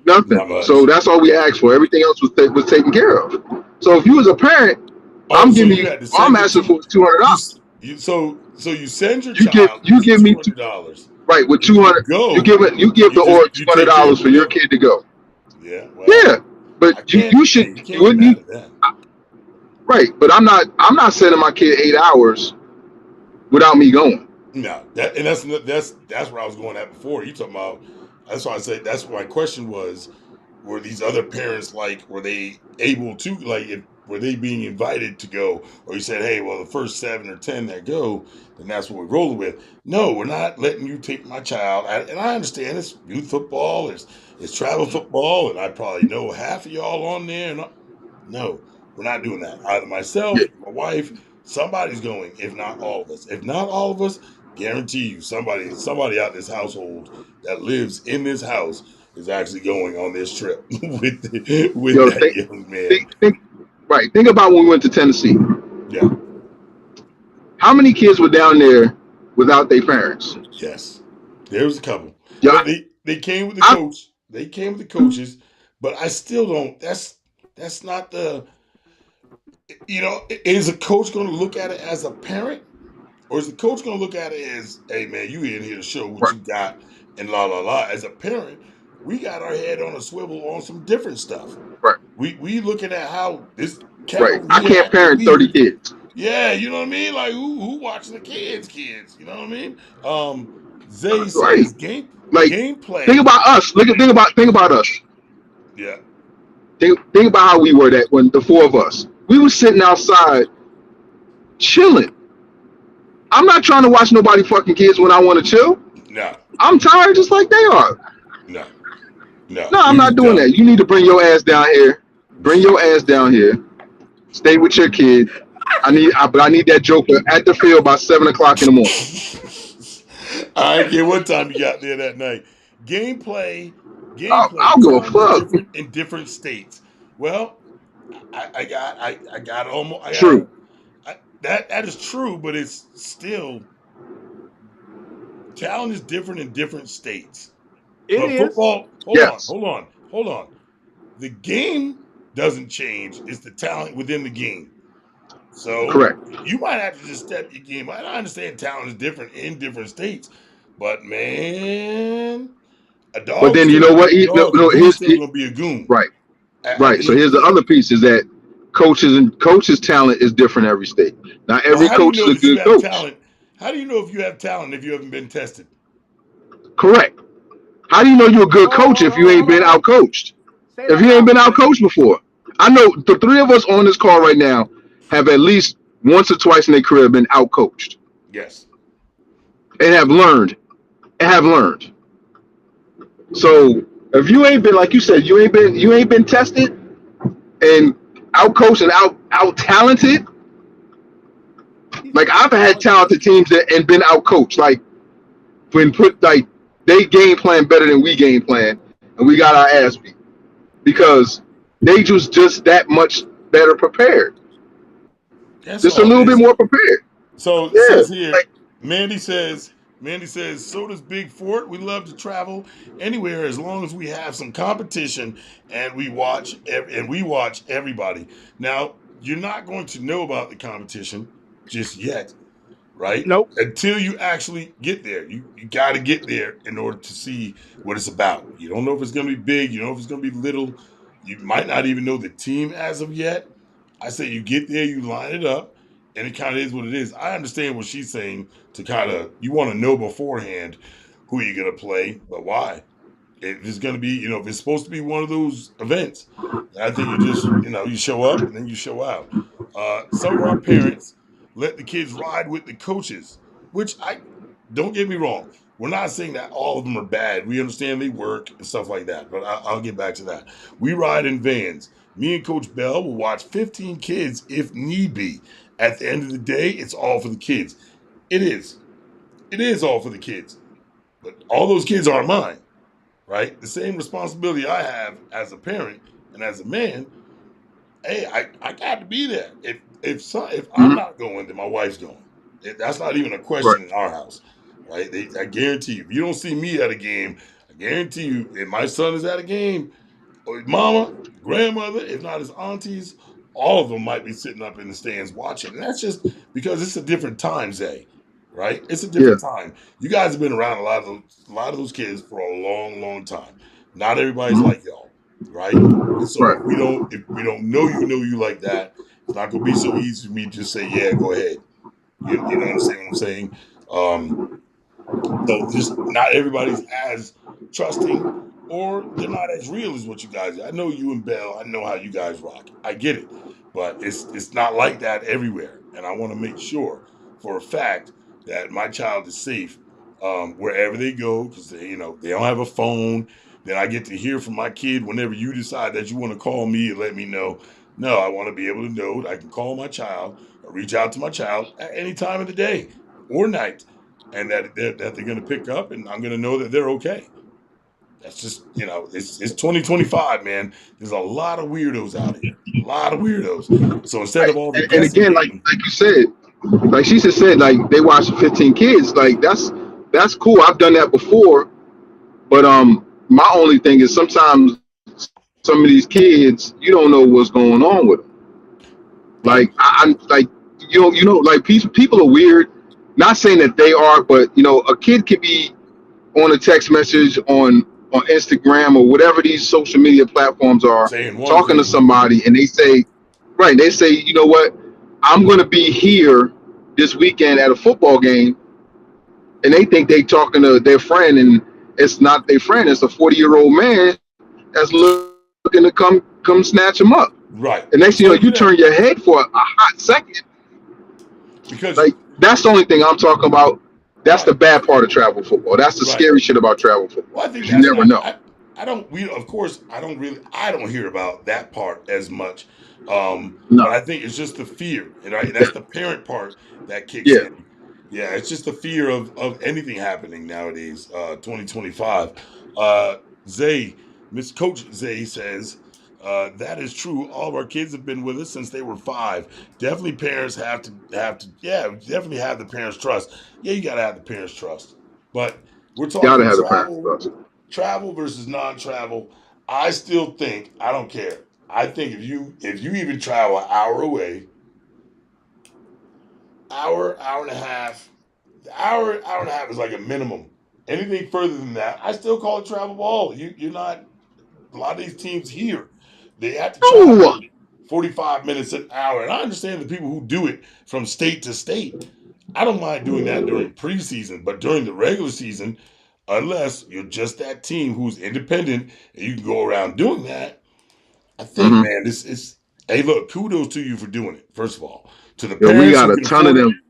Nothing. Not much. So that's all we asked for. Everything else was taken care of. So if you was a parent, Oh, I'm so giving you you, had to all I'm send your asking two. for is $200. So you send your You child you with give me $200. right with If you 200. You go, give it. You give you the just or you $200 take care of for your whatever. kid to go. Yeah. Well, Yeah, but I you can't. you Hey, should you can't get wouldn't mad you? at that. Right, but I'm not sending my kid 8 hours without me going. No, that's where I was going at before. You talking about? That's why I said that's what my question was. Were these other parents like? Were they able to like? Were they being invited to go? Or you said, hey, well, the first 7 or 10 that go, then that's what we're rolling with. No, we're not letting you take my child. And I understand it's youth football, it's travel football, and I probably know half of y'all on there. No, we're not doing that. Either myself, Yeah, my wife, somebody's going. If not all of us, if not all of us, guarantee you somebody out this household that lives in this house is actually going on this trip with yo, that young man. think right. Think about when we went to Tennessee. Yeah. How many kids were down there without their parents? Yes. There was a couple, Yeah, but they came with the I, coach. They came with the coaches, but I still don't. That's not the. Is a coach going to look at it as a parent? Or is the coach going to look at it as, hey, man, you in here to show what right, you got and la, la, la. As a parent, we got our head on a swivel on some different stuff. right, We looking at how this cat right. over I here can't acting parent 30 weird. kids. Yeah, you know what I mean? Like, who watching the kids, you know what I mean? Zay Right. says Like, think gameplay. about us. Think about us. Yeah, Think about how we were that when the 4 of us. We were sitting outside chilling. I'm not trying to watch nobody fucking kids when I want to chill. no, I'm tired just like they are. no, no. No, I'm We not was doing done. that. You need to bring your ass down here. Bring your ass down here. Stay with your kid. But I need that joker at the field by 7 o'clock in the morning. I don't care what time you got there that night. Gameplay, I'll go talent is fuck. different in different states. Well, I got almost I got True. that is true, but it's still talent is different in different states. It But is. football, Yes. hold on. The game doesn't change; it's the talent within the game. So Correct. you might have to just step your game. I understand talent is different in different states, but man, But then you know what? a No, goon's still gonna be a goon right. at Right. the So end of here's the the day. other piece is that coaches talent is different every state. Not Well, every how do you coach is know a that you good have coach. talent? How do you know if you have talent if you haven't been tested? Correct. How do you know you're a good Hold on, coach hold if on, you hold on, ain't been hold on. out coached? Say If that you ain't loud, been out Trey. coached before. I know the 3 of us on this call right now have at least once or twice in their career been out coached Yes. and have learned. So if you ain't been, like you said, you ain't been tested, and out coached and out talented. Like I've had talented teams and been out coached. Like when put like they game plan better than we game plan, and we got our ass beat because they just that much better prepared. That's Just a all it little bit is. more prepared. So it Yeah. says here, Like Mandy says, so does Big Fort. We love to travel anywhere as long as we have some competition and we watch everybody. Now, you're not going to know about the competition just yet, right? Nope. Until you actually get there. You got to get there in order to see what it's about. You don't know if it's going to be big. You don't know if it's going to be little. You might not even know the team as of yet. I say you get there, you line it up, and it kind of is what it is. I understand what she's saying to kind of, you want to know beforehand who you're going to play, but why? If it's going to be, if it's supposed to be one of those events, I think you just, you show up and then you show out. Some of our parents let the kids ride with the coaches, which don't get me wrong. We're not saying that all of them are bad. We understand they work and stuff like that, but I'll get back to that. We ride in vans. Me and Coach Bell will watch 15 kids if need be. At the end of the day, it's all for the kids. It is. It is all for the kids. But all those kids aren't mine, right? The same responsibility I have as a parent and as a man. Hey, I got to be there. If I'm not going, then my wife's going. That's not even a right. question in our house, right? I guarantee you, if you don't see me at a game, I guarantee you, if my son is at a game, or his mama, grandmother, if not his aunties, all of them might be sitting up in the stands watching. And that's just because it's a different time, Zay, right? It's a Yeah. different time. You guys have been around a lot of those kids for a long, long time. Not everybody's Mhm. like y'all, right? And so Right. if we don't know you like that, it's not gonna be so easy for me to just say, yeah, go ahead. You know understand what I'm saying? Um, so just not everybody's as trusting or they're not as real as what you guys are. I know you and Bell, I know how you guys rock. I get it. But it's not like that everywhere. And I want to make sure for a fact that my child is safe wherever they go because they don't have a phone. Then I get to hear from my kid whenever you decide that you want to call me and let me know. No, I want to be able to know that I can call my child or reach out to my child at any time of the day or night and that they're going to pick up, and I'm going to know that they're okay. That's just it's 2025, man. There's a lot of weirdos out here, a lot of weirdos. So instead Right. of all the And guessing again, like game, you said, like she just said, like they watch 15 kids. Like that's cool. I've done that before. But my only thing is sometimes some of these kids, you don't know what's going on with them. right? Like I'm like like people are weird. Not saying that they are, but a kid could be on a text message on Instagram or whatever these social media platforms are, Saying one talking to thing, somebody, and they say, right? They say, you know what? I'm going to be here this weekend at a football game, and they think they talking to their friend, and it's not their friend. It's a 40-year-old man that's looking to come snatch them up. right? And next thing you So know, you turn your head for a hot second. because Like that's the only thing I'm talking about. That's the right, bad part of travel football. That's the right. scary shit about travel football Well, I think because you that's never not. know. I don't. We of course I don't hear about that part as much. No. But I think it's just the fear, and right, that's the parent part that kicks Yeah. in. Yeah, it's just the fear of anything happening nowadays. 2025. Uh, Zay, Miss Coach Zay says. That is true. All of our kids have been with us since they were 5. Definitely, parents have to. Yeah, definitely have the parents' trust. Yeah, you gotta have the parents' trust. But we're Gotta talking have the parents travel, trust. travel versus non-travel. I still think I don't care. I think if you even travel an hour away, hour and a half, hour and a half is like a minimum. Anything further than that, I still call it travel ball. You're not a lot of these teams here. They have to No. travel 45 minutes an hour. And I understand the people who do it from state to state. I don't mind doing that during preseason, but during the regular season, unless you're just that team who's independent and you can go around doing that, I think, Hmm. man, this is. Hey, look, kudos to you for doing it. First of all, to the Yo, we parents got who a can ton of afford it, them.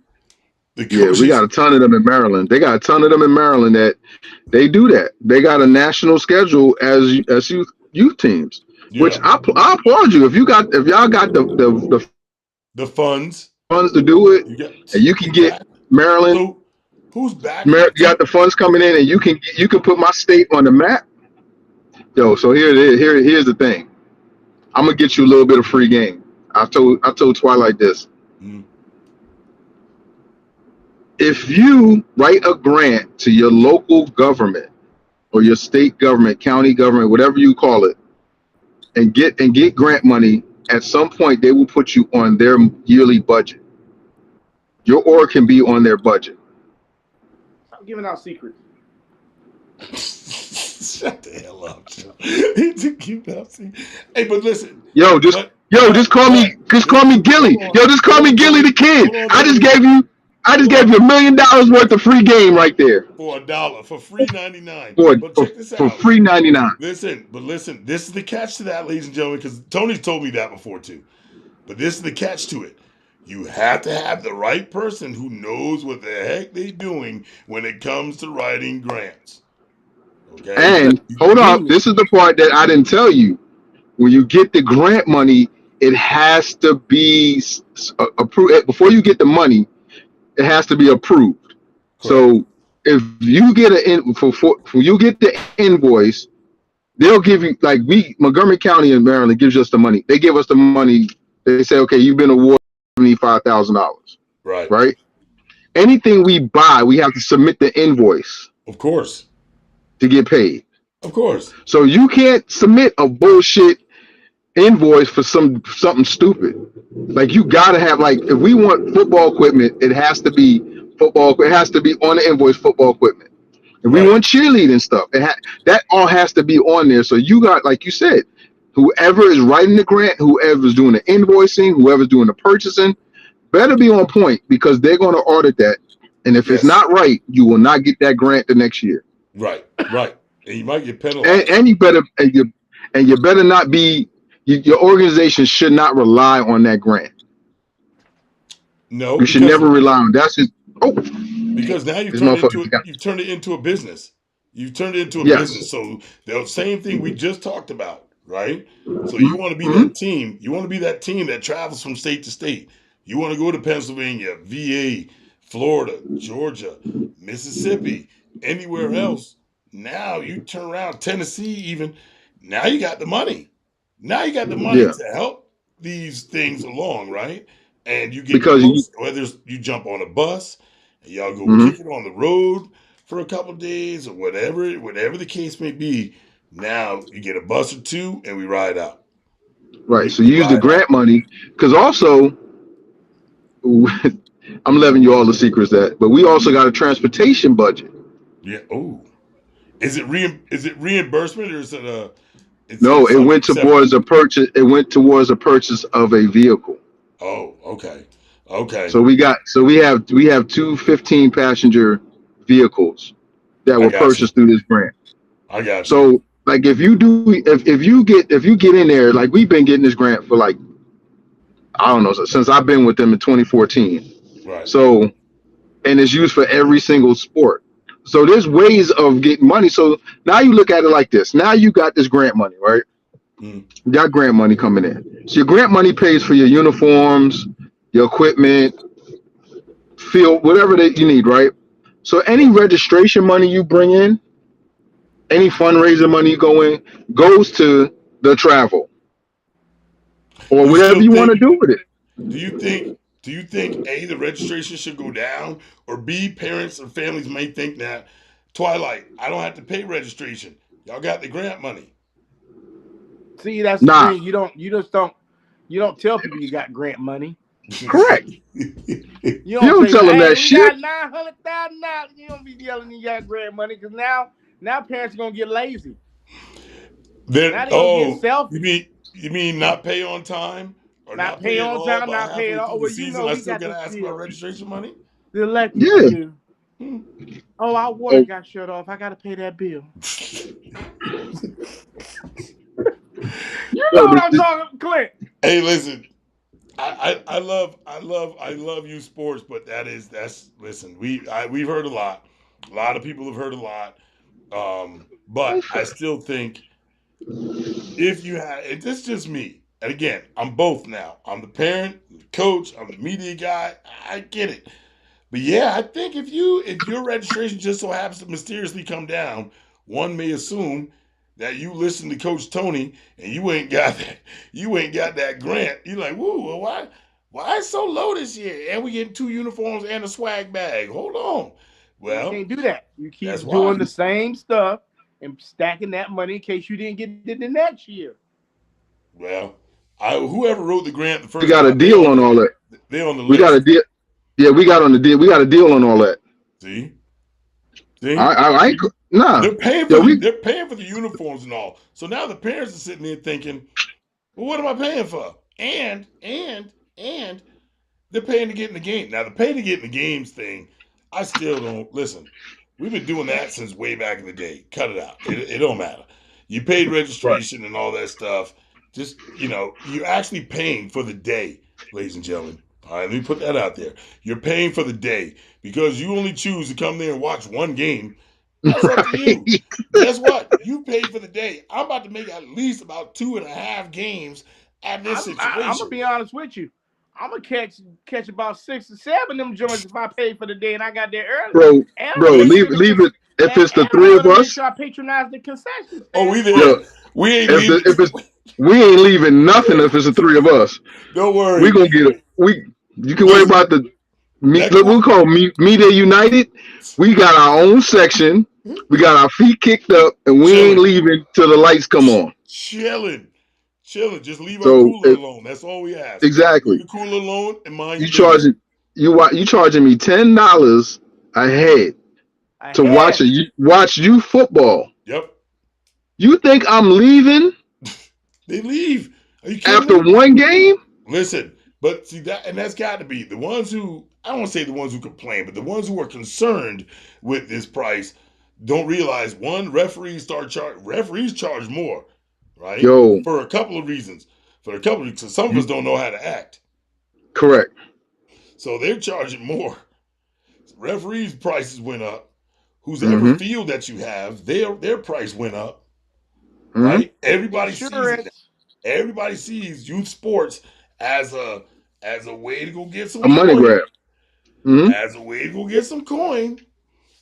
the Yeah, we got coaches. a ton of them in Maryland. They got a ton of them in Maryland that they do that. They got a national schedule as youth teams. which Yeah. I applaud you if y'all got the The funds. funds to do it, You got and you can get exactly. Maryland. So who's backing it You got too? the funds coming in, and you can put my state on the map. Yo, so here it is. Here's the thing. I'm gonna get you a little bit of free game. I told Twilight this. Mm, If you write a grant to your local government or your state government, county government, whatever you call it, and get grant money, at some point they will put you on their yearly budget. Your org can be on their budget. Stop giving out secrets. Shut the hell up, Joe. He took keep that. Hey, but listen, Yo, but just call me listen, Gilly. Yo, just call hold me on, Gilly the Tony. kid. Hold on, I just Tony. gave you Hold on. $1 million worth of free game right there For $1 for free 99. for But check this for out. free 99. Listen, this is the catch to that, ladies and gentlemen, because Tony's told me that before too. But this is the catch to it. You have to have the right person who knows what the heck they're doing when it comes to writing grants. Okay? And hold up, this is the part that I didn't tell you. When you get the grant money, it has to be approved before you get the money. It has to be approved. Correct. So if you get you get the invoice, they'll give you like Montgomery County in Maryland gives us the money. They give us the money. They say, okay, you've been awarded $75,000. Right. Right. Anything we buy, we have to submit the invoice Of course. to get paid. Of course. So you can't submit a bullshit invoice for something stupid. Like you gotta have like if we want football equipment, it has to be football. It has to be on the invoice football equipment. If we Right. want cheerleading stuff, that all has to be on there. So you got like you said, whoever is writing the grant, whoever's doing the invoicing, whoever's doing the purchasing, better be on point because they're going to audit that. And if it's Yes. not right, you will not get that grant the next year. Right. Right. And you might get penalized. And you better not be. Your organization should not rely on that grant. No, You should never rely on. That's just because now this motherfucker. you've turned it into a business. You've turned it into a Yes. business. So the same thing we just talked about, right? So Mhm. you want to be Mhm. that team. You want to be that team that travels from state to state. You want to go to Pennsylvania, VA, Florida, Georgia, Mississippi, anywhere else. Now you turn around, Tennessee even. Now you got the money. Now you got the money Yeah. to help these things along, right? And you get Because you. whether you jump on a bus and y'all go Mhm. kick it on the road for a couple of days or whatever the case may be. Now you get a bus or two and we ride out. Right. So We you use the ride out. grant money because also. I'm letting you all the secrets but we also got a transportation budget. Yeah. Oh, is it reimbursement or is it No, it something went separate? towards a purchase. It went towards a purchase of a vehicle. Oh, okay, okay. So we have two 15 passenger vehicles that I were got you. purchased through this grant. I got you. So like if you get in there, like we've been getting this grant for like I don't know since I've been with them in 2014. Right. So and it's used for every single sport. So there's ways of getting money. So now you look at it like this. Now you got this grant money, right? Mm. You got grant money coming in. So your grant money pays for your uniforms, your equipment, field, whatever that you need, right? So any registration money you bring in, any fundraiser money you go in, goes to the travel or You whatever still you want to think? do with it. Do you think? Do you think A, the registration should go down, or B, parents or families may think that Twilight, I don't have to pay registration. Y'all got the grant money. See, that's the Nah, thing. You don't tell people you got grant money. correct. You You don't don't say, tell them "Hey, that we shit. got $900,000." You don't be yelling you got grant money because now parents are gonna get lazy. Then, Now they gonna get oh, selfish. you mean not pay on time or Not not pay pay at on all? time, About not pay at halfway all. through the Well, you season, know I we still got gotta this ask about bill. registration money. The electric Yeah. bill. Hmm. Oh, our water Oh, got shut off. I gotta pay that bill. You know yo, what I'm talking, Clint. Hey, listen, I love you sports, but listen. We've heard a lot. A lot of people have heard a lot. But I still think if you had, it's just me. And again, I'm both now. I'm the parent, the coach, I'm the media guy. I get it. But yeah, I think if your registration just so happens to mysteriously come down, one may assume that you listen to Coach Tony and you ain't got that grant. You're like, woo, well, why it's so low this year? And we getting 2 uniforms and a swag bag. Hold on. You Well, can't do that. You that's keep why. doing the same stuff and stacking that money in case you didn't get it the next year. Well, whoever wrote the grant the We first got a time, deal on all that. they on the We got a list. deal. Yeah, we got on the deal. We got a deal on all that. See? See? I ain't nah. They're paying Yeah, for we they're paying for the uniforms and all. So now the parents are sitting there thinking, well, what am I paying for? And they're paying to get in the game. Now the pay to get in the games thing, I still don't listen. We've been doing that since way back in the day. Cut it out. It don't matter. You paid right. registration and all that stuff. Just you're actually paying for the day, ladies and gentlemen. All right, let me put that out there. You're paying for the day because you only choose to come there and watch one game. That's up to you. Right. Guess what? You paid for the day. I'm about to make at least about 2.5 games at this I'm gonna situation. be honest with you. I'm gonna catch about 6 or 7 of them joints if I pay for the day and I got there early. bro, And I'm bro, gonna make Listen, sure leave it. If it's the and I'm three of gonna make us, sure I patronize the concession oh, we stand. there. yo, We ain't leaving. if it's we ain't leaving nothing if it's the three of us. Don't We worry. gonna get it. You can worry Listen, about the that look, we cool. call Media United. We got our own section. We got our feet kicked up, and we ain't Chilling, leaving till the lights come on. chilling, chilling. Just leave our So cooler alone. That's all we ask. Leave exactly, the cooler alone and mind you your business. charging you charging me $10 a head to Ahead. watch you football. Yep. You think I'm leaving They leave. Are you kidding after me? one game? Listen, but see that's got to be the ones who I don't want to say the ones who complain, but the ones who are concerned with this price don't realize one referees charge more, right? Yo, For a couple of reasons. So some of us don't know how to act, correct. so they're charging more. Referees' prices went up. Whoever Mm-hmm. field that you have, their price went up, Mm-hmm. right? Everybody sees it. Insurance. Everybody sees youth sports as a way to go get A some money coin, grab. Mm-hmm. as a way to go get some coin.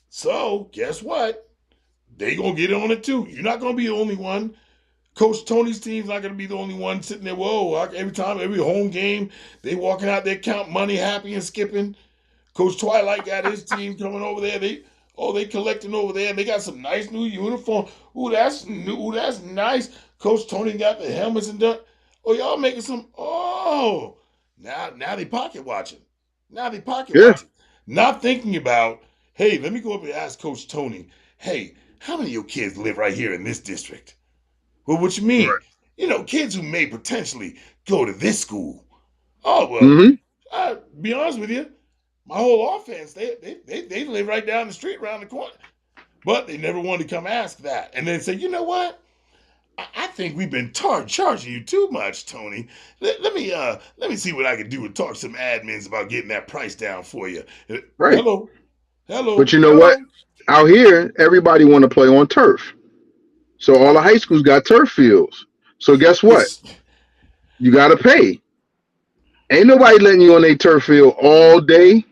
So guess what? They gonna get on it too. You're not gonna be the only one. Coach Tony's team's not gonna be the only one sitting there. Whoa! Every time, every home game, they walking out there count money, happy and skipping. Coach Twilight got his team coming over there. They collecting over there. They got some nice new uniform. Ooh, that's new. Ooh, that's nice. Coach Tony got the helmets and done. Oh, y'all making some. Oh, now they pocket watching. Now they pocket Yeah. watching. Not thinking about, hey, let me go up and ask Coach Tony. Hey, how many of your kids live right here in this district? Well, what you mean? Right. Kids who may potentially go to this school. Oh well, Mm-hmm. I'll be honest with you. My whole offense, they live right down the street, around the corner. But they never wanted to come ask that. And then say, you know what? I think we've been charging you too much, Tony. Let me see what I can do and talk to some admins about getting that price down for you. Right. Hello, But hello. you know what? Hello. Out here, everybody want to play on turf. So all the high schools got turf fields. So guess what? It's You got to pay. Ain't nobody letting you on a turf field all day,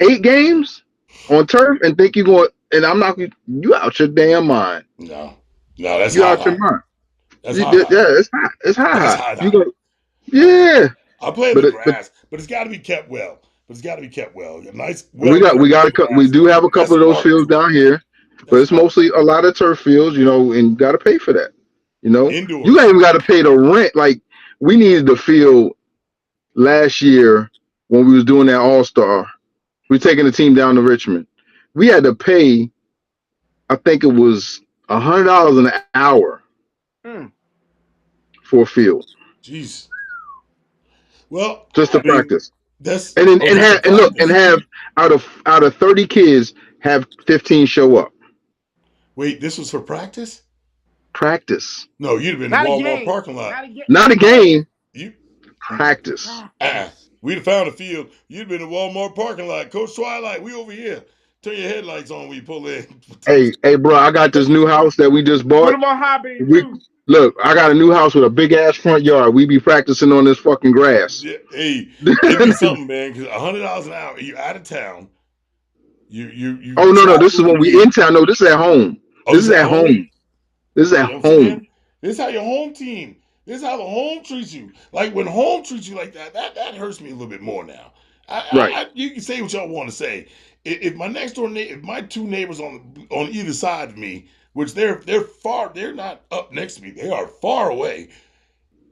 8 games on turf, and think you're going. And I'm not. You out your damn mind. no, that's You high out your high. mind. That's Yeah, high high. it's high. It's high That's high. high You high. go. Yeah, I play in but the but grass, but it's got to be kept well. But it's got to be kept well. A nice, we well got we kept got we grass. do have a That's couple of those smart. fields down here, but That's it's smart. mostly a lot of turf fields. And you got to pay for that. You ain't Indoors. even got to pay the rent. Like we needed the field last year when we was doing that All Star. We taking the team down to Richmond. We had to pay. I think it was $100 an hour Hmm. for a field Jeez. Well, just I to mean, practice. that's And then just a and look and practice. have out of 30 kids, have 15 show up. Wait, this was for practice? Practice, No, you'd have been in the Not a Walmart game. parking lot. not Not a a game. game. You, Practice. uh-uh. Practice. We'd have found a field. You'd have been in the Walmart parking lot. Coach Twilight, we over here. Turn your headlights on when you pull in. Hey, bro, I got this new house that we just Put bought. them on high beam We too. look, I got a new house with a big ass front yard. We be practicing on this fucking grass. Yeah, hey, it'd be something, man. Because $100 an hour, you out of town. You Oh no, this is travel when every we day. in town. No, this is at home. Oh, This this is at at home. home. This is You at know what I'm home. saying? This is how your home team. This is how the home treats you. Like when home treats you like that, that hurts me a little bit more now. Right. You can say what y'all want to say. If my next door neighbor, if my two neighbors on either side of me, which they're far, they're not up next to me, they are far away.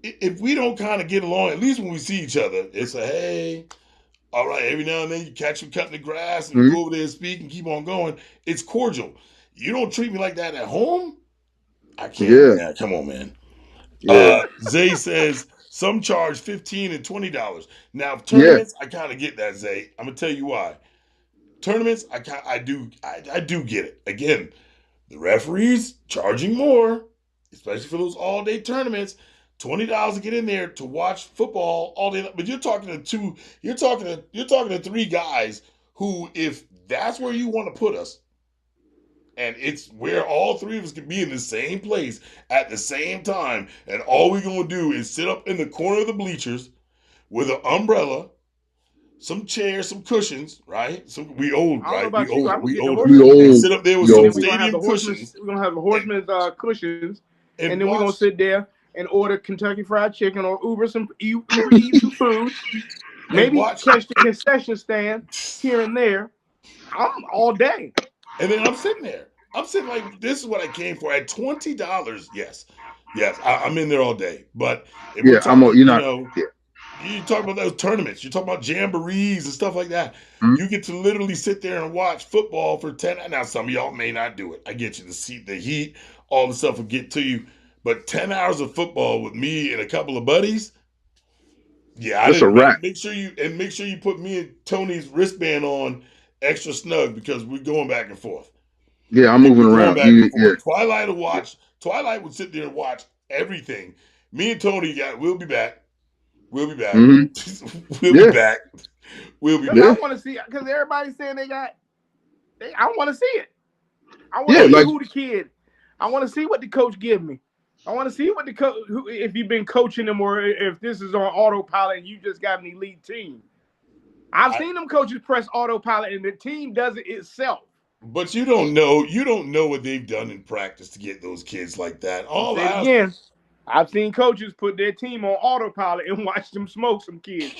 If we don't kind of get along, at least when we see each other, it's a hey, all right. Every now and then you catch me cutting the grass and Mhm. go over there and speak and keep on going. It's cordial. You don't treat me like that at home. I can't. Yeah. Yeah, come on, man. Yeah. Zay says some charge $15 and $20. Now Yeah. tournaments, I kind of get that, Zay. I'm gonna tell you why. Tournaments, I do get it. Again, the referees charging more, especially for those all day tournaments. $20 to get in there to watch football all day. But you're talking to two. You're talking to three guys who, if that's where you want to put us, and it's where all three of us can be in the same place at the same time, and all we're gonna do is sit up in the corner of the bleachers with an umbrella, some chairs, some cushions, right? So we old, I don't know right? We about you. older, I'm gonna we get the older, We horsemen's and tent, old. sit up there with We some and old. we're gonna have stadium the horsemen's. cushions We're gonna have the and, horsemen's cushions, and and then we're gonna watch. sit there and order Kentucky Fried Chicken or Uber eat some food. And Maybe watch. catch the concession stand here and there. I'm all day. And then I'm sitting there. I'm sitting like, this is what I came for at $20. Yes, yes, I'm in there all day. But if we're Yeah, talking, you're not. Yeah. you talk about those tournaments, you talk about jamborees and stuff like that. Mhm. You get to literally sit there and watch football for 10. Now, some of y'all may not do it. I get you. The heat, all the stuff will get to you. But 10 hours of football with me and a couple of buddies, yeah, I It's a didn't wrap. make sure you put me and Tony's wristband on extra snug because we're going back and forth. Yeah, I'm moving We're going around. back and Yeah. forth. Twilight would sit there and watch everything. Me and Tony we'll be back. We'll be back. Hmm. We'll be Yeah. back. We'll be Cause I back. Yeah. want to see. Cause everybody's saying I want to see it. I want Yeah. to see Like who the kid. I want to see what the coach give me. I want to see what the coach. If you've been coaching them, or if this is on autopilot and you just got an elite team. I've seen them coaches press autopilot and the team does it itself. But you don't know what they've done in practice to get those kids like that. I'll say it again. I've seen coaches put their team on autopilot and watch them smoke some kids.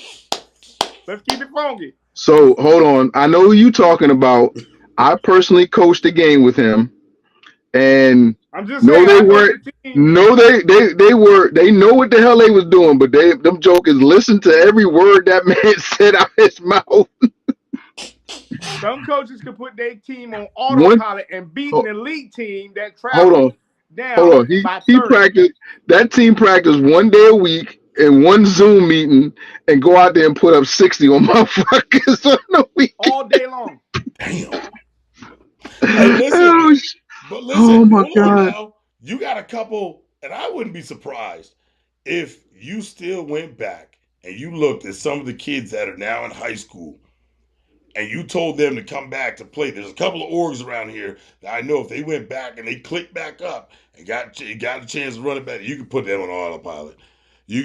Let's keep it funky. so. Hold on. I know who you talking about. I personally coached a game with him, and I'm just no, saying. they I know weren't. the team. No, they were. They know what the hell they was doing, but them jokers listen to every word that man said out his mouth. Some coaches can put their team on One. autopilot and beat Oh, an elite team that hold travels on. Hold down on. He by he 30 practiced. That team practiced one day a week in one Zoom meeting and go out there and put up 60 on motherfuckers on the weekend. all day long. Damn. And listen, Oh, but oh listen, my hold on God. now. You got a couple, and I wouldn't be surprised if you still went back and you looked at some of the kids that are now in high school and you told them to come back to play. There's a couple of orgs around here that I know if they went back and they clicked back up and got a chance to run it back, you could put them on autopilot. You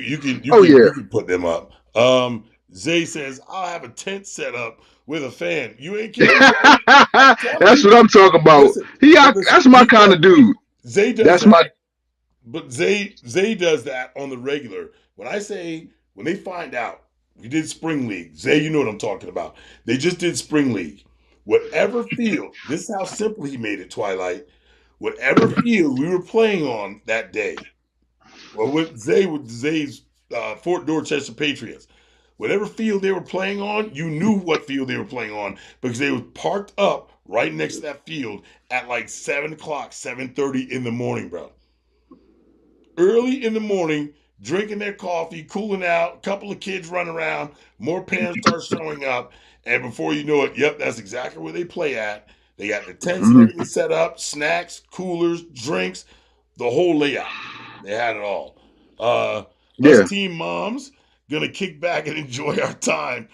Oh yeah. can put them up. Zay says I'll have a tent set up with a fan. You ain't kidding, Zay. I'm telling That's you. what I'm talking about. Listen, but listen, That's my kind of dude. Zay does That's my that, but Zay does that on the regular. When they find out we did spring league, Zay, you know what I'm talking about. They just did spring league. Whatever field, this is how simple he made it, Twilight. Whatever field we were playing on that day, well, with Zay's Fort Dorchester Patriots, whatever field they were playing on, you knew what field they were playing on because they were parked up right next to that field at like 7 o'clock, 7:30 in the morning, bro. Early in the morning, drinking their coffee, cooling out, a couple of kids run around, more parents start showing up, and before you know it, yep, that's exactly where they play at. They got the tents and Mhm. everything set up, snacks, coolers, drinks, the whole layout. They had it all. Us Yeah. team moms gonna kick back and enjoy our time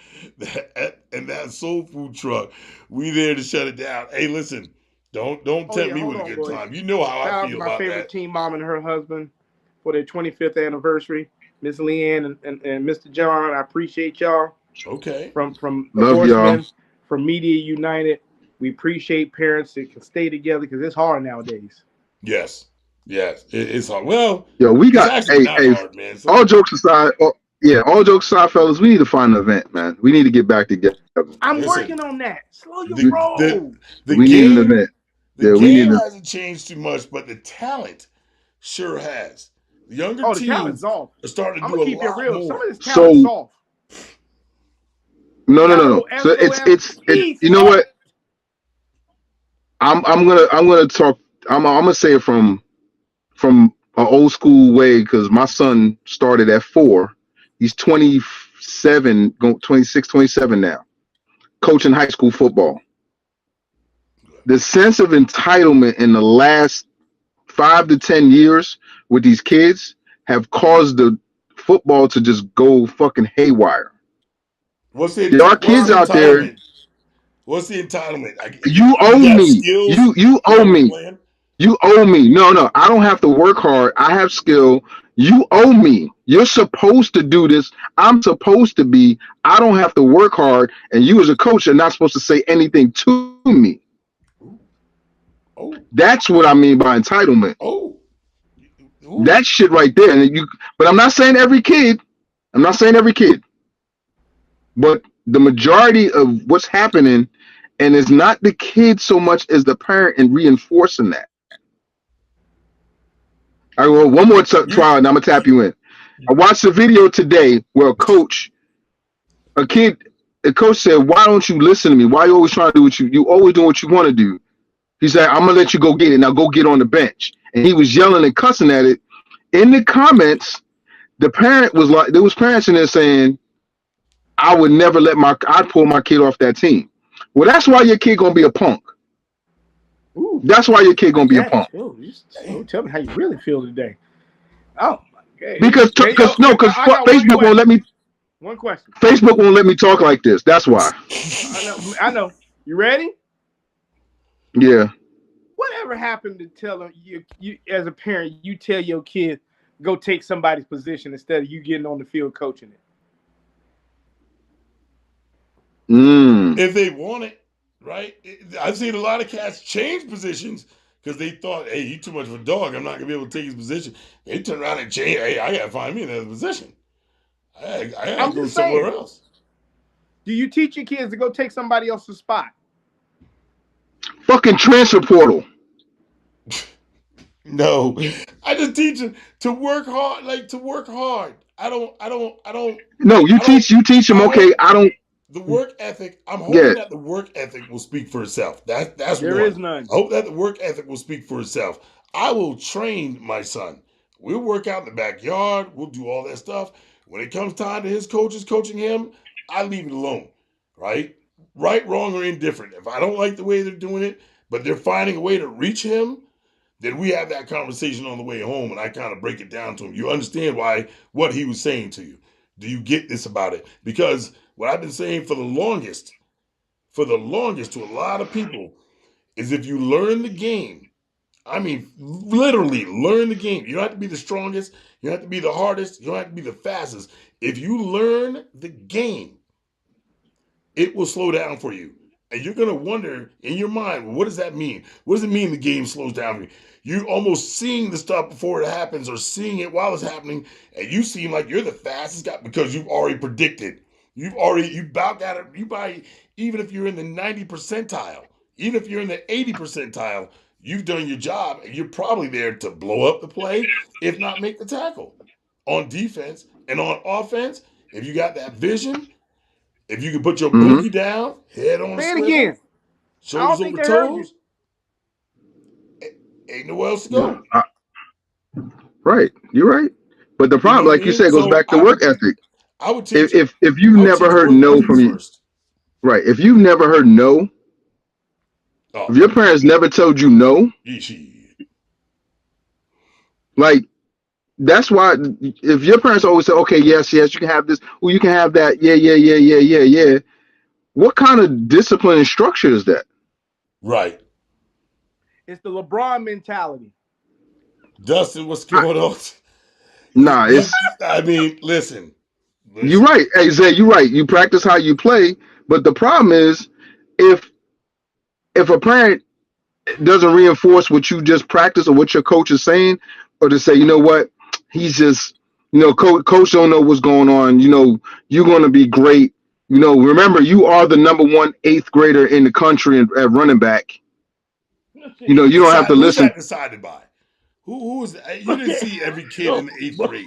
in that soul food truck. We there to shut it down. Hey, listen, don't Oh tempt yeah, me hold with a on, good boys. time. You know how I Shout out to feel my about favorite that. team mom and her husband for their 25th anniversary, Miss Leanne and Mr. John. I appreciate y'all Okay. from the Love y'all. Horsemen, from Media United. We appreciate parents that can stay together because it's hard nowadays. Yes. Yes. It's hard. Well, Yo, we it's got actually hey, not hey, hard, man. all So jokes aside, yeah, all jokes aside, fellas, we need to find an event, man. We need to get back together. I'm listen, working on that. Slow your the We, the roll. the we need an game event. the Yeah, we need game to. hasn't changed too much, but the talent sure has. The younger Oh, the talent's teams off. are starting to I'm do gonna a keep it lot real. Some more. of this talent's So soft. no, no, That no, no. whole So SOF, it's. he's You know what? soft. I'm gonna talk. I'm gonna say it from an old school way because my son started at 4. He's 27, going 26, 27 now, coaching high school football. The sense of entitlement in the last 5 to 10 years with these kids have caused the football to just go fucking haywire. There are What's kids the Um, out there. entitlement? What's the entitlement? You You owe got me. skills. You You owe got a me. plan. You owe me. No, no, I don't have to work hard. I have skill. You owe me. You're supposed to do this. I'm supposed to be. I don't have to work hard. And you, as a coach, are not supposed to say anything to me. Ooh, oh, That's what I mean by entitlement. oh, ooh. That shit right there. And but I'm not saying every kid. I'm not saying every kid. But the majority of what's happening, and it's not the kid so much as the parent and reinforcing that. All right, well, one more You, trial, and I'm gonna tap you in. I watched a video today where a kid, a coach said, "Why don't you listen to me? Why you always trying to do what you always doing what you want to do?" He said, "I'm gonna let you go get it. Now go get on the bench." And he was yelling and cussing at it. In the comments, the parent was like, there was parents in there saying, "I would never I'd pull my kid off that team." Well, that's why your kid gonna be a punk. ooh, That's why your kid gonna like be a that. punk. Tell me how you really feel today. Oh my god. Because Okay, because no, because I got one Facebook won't let question. me. One question. Facebook won't let me talk like this. That's why. I know. I know. You ready? Yeah. Whatever happened to telling you as a parent, you tell your kid go take somebody's position instead of you getting on the field coaching it? Mm. if they want it, right? I've seen a lot of cats change positions because they thought, "Hey, you too much of a dog. I'm not gonna be able to take his position." They turn around and change. Hey, I gotta find me another position. I gotta I'm go just somewhere saying. else. Do you teach your kids to go take somebody else's spot? Fucking transfer portal. No, I just teach them to work hard. Like to work hard. No, I don't. you teach them. I Okay, hope I don't the work ethic. I'm hoping get. that the work ethic will speak for itself. That's There one. is none. I hope that the work ethic will speak for itself. I will train my son. We'll work out in the backyard. We'll do all that stuff. When it comes time to his coaches coaching him, I leave it alone. Right, right, wrong, or indifferent. If I don't like the way they're doing it, but they're finding a way to reach him, then we have that conversation on the way home, and I kind of break it down to him. You understand what he was saying to you? Do you get this about it? Because what I've been saying for the longest to a lot of people is if you learn the game, I mean, literally learn the game. You don't have to be the strongest. You don't have to be the hardest. You don't have to be the fastest. If you learn the game, it will slow down for you. And you're going to wonder in your mind, well, what does that mean? What does it mean the game slows down for you? You're almost seeing the stuff before it happens or seeing it while it's happening. And you seem like you're the fastest guy because you've already predicted. You about got it. Even if you're in the 90 percentile, even if you're in the 80 percentile, you've done your job and you're probably there to blow up the play, if not make the tackle. On defense and on offense, if you got that vision, if you can put your Mm-hmm. boogie down, head on a Say it swivel, again. I shoulders don't think over they heard you. toes, ain't nowhere else to Yeah. go. Right. You're right. But the You know problem, what I like you mean? said, goes So back to work ethic. I would teach If you've I would never teach heard work no ethic from you, first. right? If you've never heard no, if Oh, your parents never told you no, yeesh. like that's why if your parents always say, okay, yes, yes, you can have this, well, you can have that, yeah, yeah, yeah, yeah, yeah, yeah. What kind of discipline and structure is that? Right. It's the LeBron mentality. Dustin, what's I, going on? nah, it's I mean, listen. you're right. Hey, Zay, you're right. You practice how you play, but the problem is if a parent doesn't reinforce what you just practice or what your coach is saying, or to say, you know what, he's just, coach don't know what's going on. You're going to be great. Remember, you are the number one eighth grader in the country at running back. You don't have to Who's listen. that decided by? Who is that? You didn't see every kid in the eighth grade.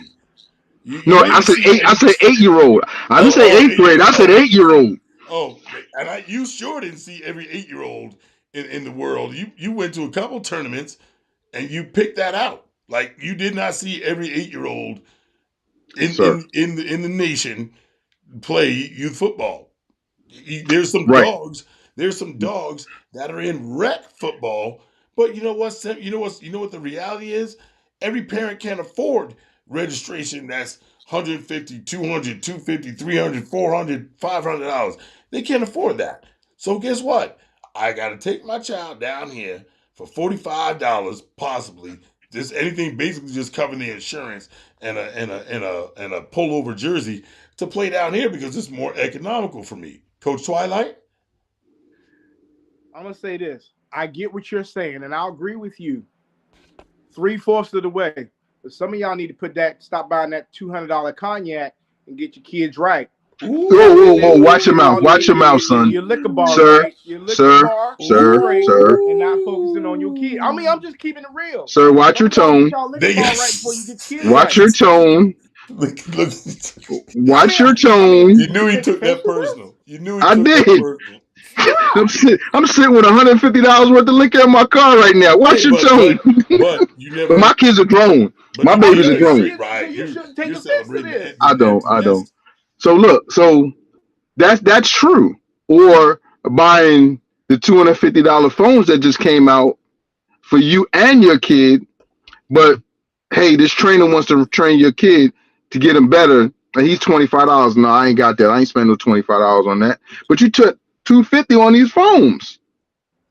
You No, I didn't said see eight. I said 8-year-old. I didn't say eighth grade. I said 8-year-old. Oh, and you sure didn't see every 8-year-old in the world. You went to a couple tournaments and you picked that out. Like you did not see every 8-year-old in the nation play youth football. There's some Right. dogs. There's some dogs that are in rec football. But you know what? You know what the reality is? Every parent can't afford registration that's 150, 200, 250, 300, 400, $500. They can't afford that. So guess what? I got to take my child down here for $45 possibly. Just anything basically just covering the insurance and a pullover jersey to play down here because it's more economical for me. Coach Twilight? I'm gonna say this. I get what you're saying, and I'll agree with you 3/4 of the way. But some of y'all need to stop buying that $200 cognac and get your kids right. Ooh. Whoa! Watch your mouth. Watch your mouth, son. Your liquor bar, sir, right? Your liquor sir, bar, sir, straight, sir, and not focusing on your kid. I mean, I'm just keeping it real. sir. Watch your tone. Liquor bar right before you get kids Watch your tone. Look. Watch your tone. You knew he took that personal. You knew he I took did. that personal. I'm sitting with $150 worth of liquor in my car right now. Watch your tone. But you never. But my kids are grown. My babies are grown. Right. You shouldn't take You're offense to celebrating this. I don't. So look. So that's true. Or buying the $250 phones that just came out for you and your kid. But hey, this trainer wants to train your kid to get him better. And he's $25. No, I ain't got that. I ain't spending no $25 on that. But you took $250 on these phones.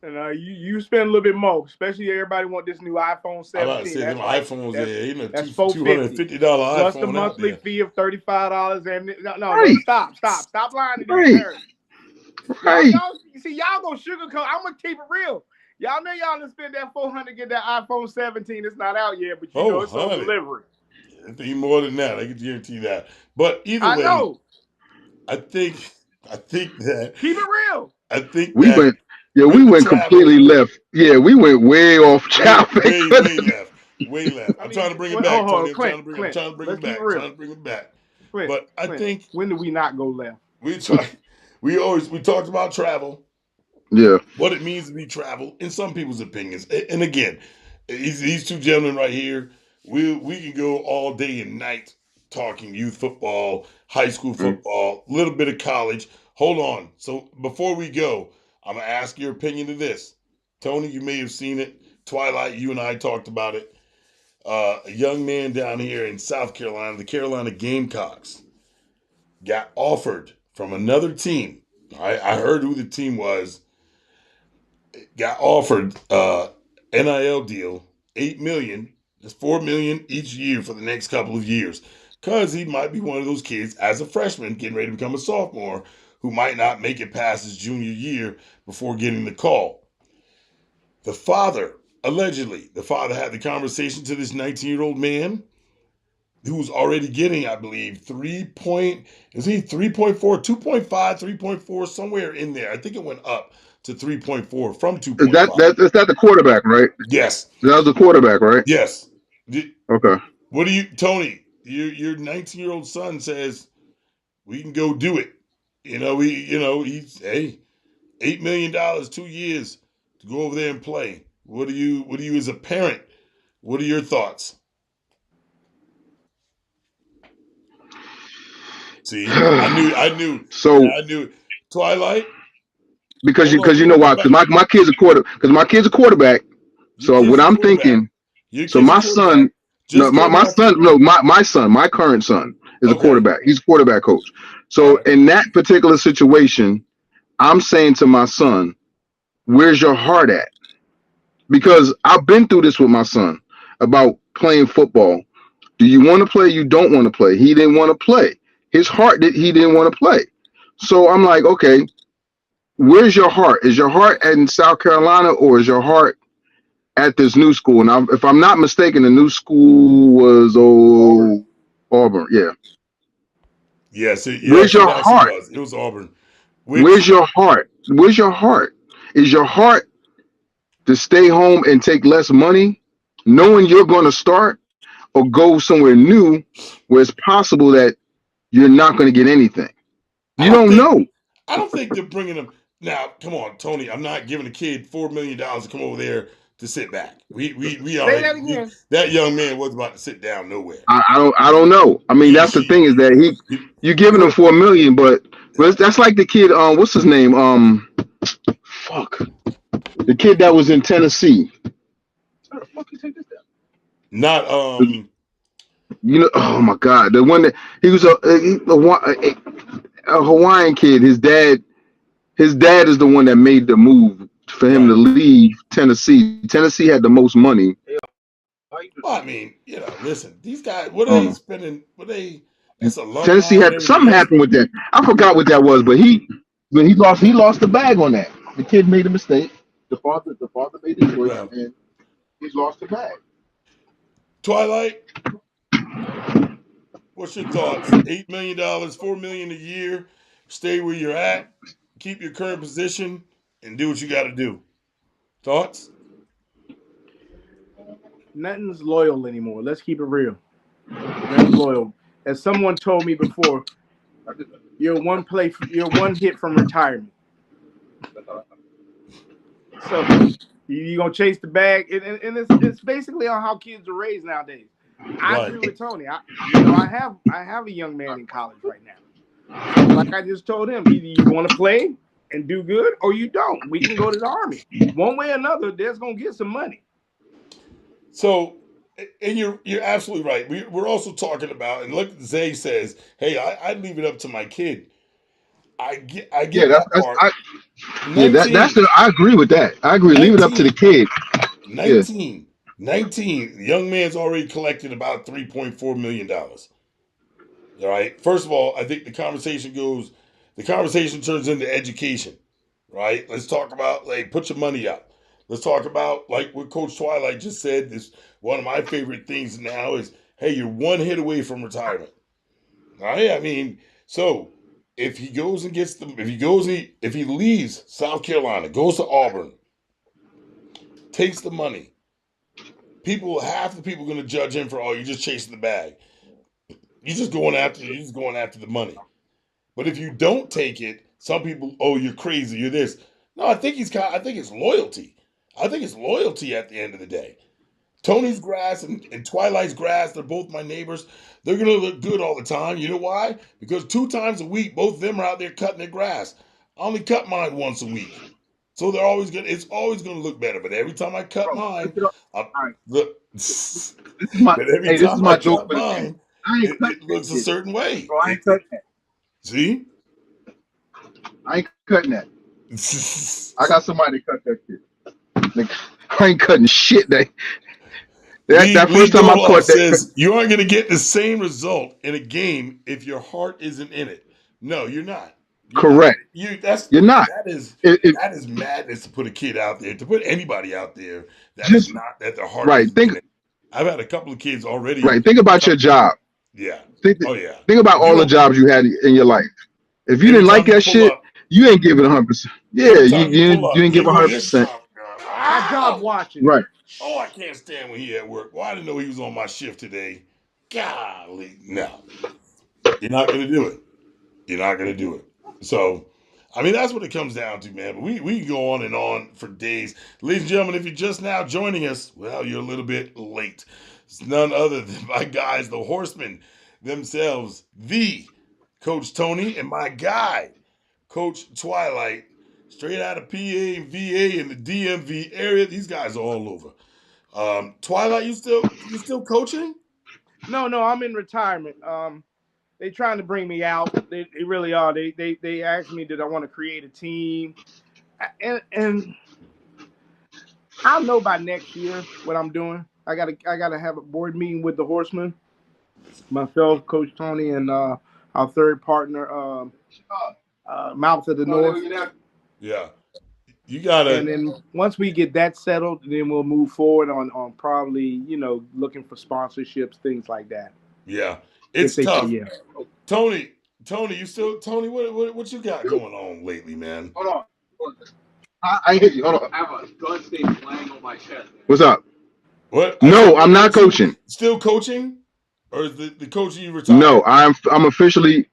And you spend a little bit more, especially everybody want this new iPhone 17. I'm about to say them iPhones there. That's $250 plus iPhone the monthly fee of $35. And Right. Stop lying to these Right. parents. Right. Y'all gonna sugarcoat. I'm gonna keep it real. Y'all know y'all done spend that $400 to get that iPhone 17. It's not out yet, but you know it's on delivery. It'd be more than that. I can guarantee that. But either way, know. I think that keep it real. I think we that went. Yeah, we went completely left. Yeah, we went way off topic. Way left. I'm trying to bring it back, Tony. I'm trying to bring it back. Clint, but I think when do we not go left? We talked about travel. Yeah. What it means to be travel in some people's opinions. And again, these two gentlemen right here, we can go all day and night talking youth football, high school football, a little bit of college. Hold on. So before we go, I'm going to ask your opinion of this. Tony, you may have seen it. Twilight, you and I talked about it. A young man down here in South Carolina, the Carolina Gamecocks, got offered from another team. I heard who the team was. Got offered NIL deal, $8 million. That's $4 million each year for the next couple of years. Because he might be one of those kids as a freshman getting ready to become a sophomore who might not make it past his junior year before getting the call. The father, allegedly, had the conversation to this 19-year-old man who's already getting, I believe, 3.4, 2.5, 3.4, somewhere in there. I think it went up to 3.4 from 2.5. Is that the quarterback, right? Yes. That was the quarterback, right? Yes. Okay. What do you, Tony, your 19-year-old son says, we can go do it. He's, hey, $8 million, 2 years to go over there and play. What do you as a parent, what are your thoughts? See, I knew. Twilight. Because you know why? Because my kid's a quarterback. So what I'm thinking. So my son, No, Just going my after. son, no, my son, my current son is a Okay. quarterback. He's a quarterback coach. All So right. in that particular situation, I'm saying to my son, where's your heart at? Because I've been through this with my son about playing football. Do you want to play? You don't want to play. He didn't want to play. His heart did. He didn't want to play. So I'm like, okay, where's your heart? Is your heart in South Carolina or is your heart at this new school? And if I'm not mistaken, the new school was Auburn. Yeah. Yes, Where's it your actually heart? was. It was Auburn, Where's which your heart? Where's your heart? Is your heart to stay home and take less money, knowing you're going to start, or go somewhere new where it's possible that you're not going to get anything? I You don't don't think know. I don't think they're bringing him now. Come on, Tony. I'm not giving a kid $4 million to come over there to sit back. We Say that already again. that young man wasn't about to sit down nowhere. I don't know. I mean, that's the thing is that you're giving him But 4 million, but that's like the kid. What's his name? Fuck, the kid that was in Tennessee. How the fuck you take this down? not You know, oh my God, the one that he was a Hawaiian kid. His dad is the one that made the move for him to right. leave Tennessee. Tennessee had the most money. Well, I mean, listen, these guys, what are they Um, spending? What they? It's Tennessee alumni and had everything something else. happened with that. I forgot what that was, but he lost the bag on that. The kid made a mistake. The father made the choice, Well, and he's lost the bag. Twilight, what's your thoughts? $8 million, $4 million a year. Stay where you're at. Keep your current position and do what you got to do. Thoughts? Nothing's loyal anymore. Let's keep it real. Nothing's loyal. As someone told me before, you're one hit from retirement. So you're gonna chase the bag, and it's basically on how kids are raised nowadays. I Right. agree with Tony. I have a young man in college right now. So like I just told him, either you want to play and do good, or you don't. We can go to the army. One way or another, there's gonna get some money. So, and you're absolutely right. We're also talking about, and look, Zay says, "Hey, I'd leave it up to my kid." I Yeah, get that part. that's 19, I agree with that. I agree. Leave it up to the 19, kid. Yeah, 19, 19. The young man's already collected about $3.4 million. All right. First of all, I think the conversation turns into education, right? Let's talk about, like, put your money up. Let's talk about, like what Coach Twilight just said. This one of my favorite things now is, hey, you're one hit away from retirement. All right. I mean, so if he goes and gets them, if he leaves South Carolina, goes to Auburn, takes the money, half the people are going to judge him for, oh, you're just chasing the bag. You're just going after the money. But if you don't take it, some people, oh, you're crazy, you're this. No, I think it's loyalty. I think it's loyalty at the end of the day. Tony's grass and Twilight's grass, they're both my neighbors. They're gonna look good all the time. You know why? Because 2 times a week, both of them are out there cutting their grass. I only cut mine once a week. So it's always gonna look better. But every time I cut bro. mine, All I, right, the, this is my but every hey, this is time I my joke cut for the day. mine, I ain't it cutting that looks a shit, certain way. bro. I ain't cutting that. See? I ain't cutting that. I got somebody to cut that shit. Like, I ain't cutting shit. That Lee first time I Dorhoff caught that. says you aren't going to get the same result in a game if your heart isn't in it. No, you're not. You're not. Correct. You You're not. that is It that is madness to put a kid out there, to put anybody out there just that their heart right. isn't in it. I've had a couple of kids already. Think about your job. Yeah. Think Oh yeah. think about If you all the don't, jobs you had in your life. If you every didn't like time you that pull shit, up, you ain't giving 100%. Yeah, every you time you you, pull you up, ain't you're give going, this 100%. son. I job Ow! watching. Right. Oh, I can't stand when he at work. Well, I didn't know he was on my shift today. Golly, no, you're not gonna do it. You're not gonna do it. So, I mean, that's what it comes down to, man. But we can go on and on for days. Ladies and gentlemen, if you're just now joining us, well, you're a little bit late. It's none other than my guys, the Horsemen themselves, the Coach Tony, and my guy, Coach Twilight, straight out of PA and VA in the DMV area. These guys are all over. Twilight, you still coaching? No, I'm in retirement. They trying to bring me out. They really are. They asked me, did I want to create a team, and I'll know by next year what I'm doing. I gotta have a board meeting with the Horsemen, myself, Coach Tony, and our third partner, Mouth of the North. Yeah, you gotta. And then once we get that settled, then we'll move forward on probably looking for sponsorships, things like that. Yeah, If it's they say tough. yeah. Tony, you still Tony? What you got going on lately, man? Hold on. I hear you. Hold on. I have a gun safe laying on my chest. What's up? What? No, I'm not coaching. Still coaching, or is the coaching you retired? No, I'm officially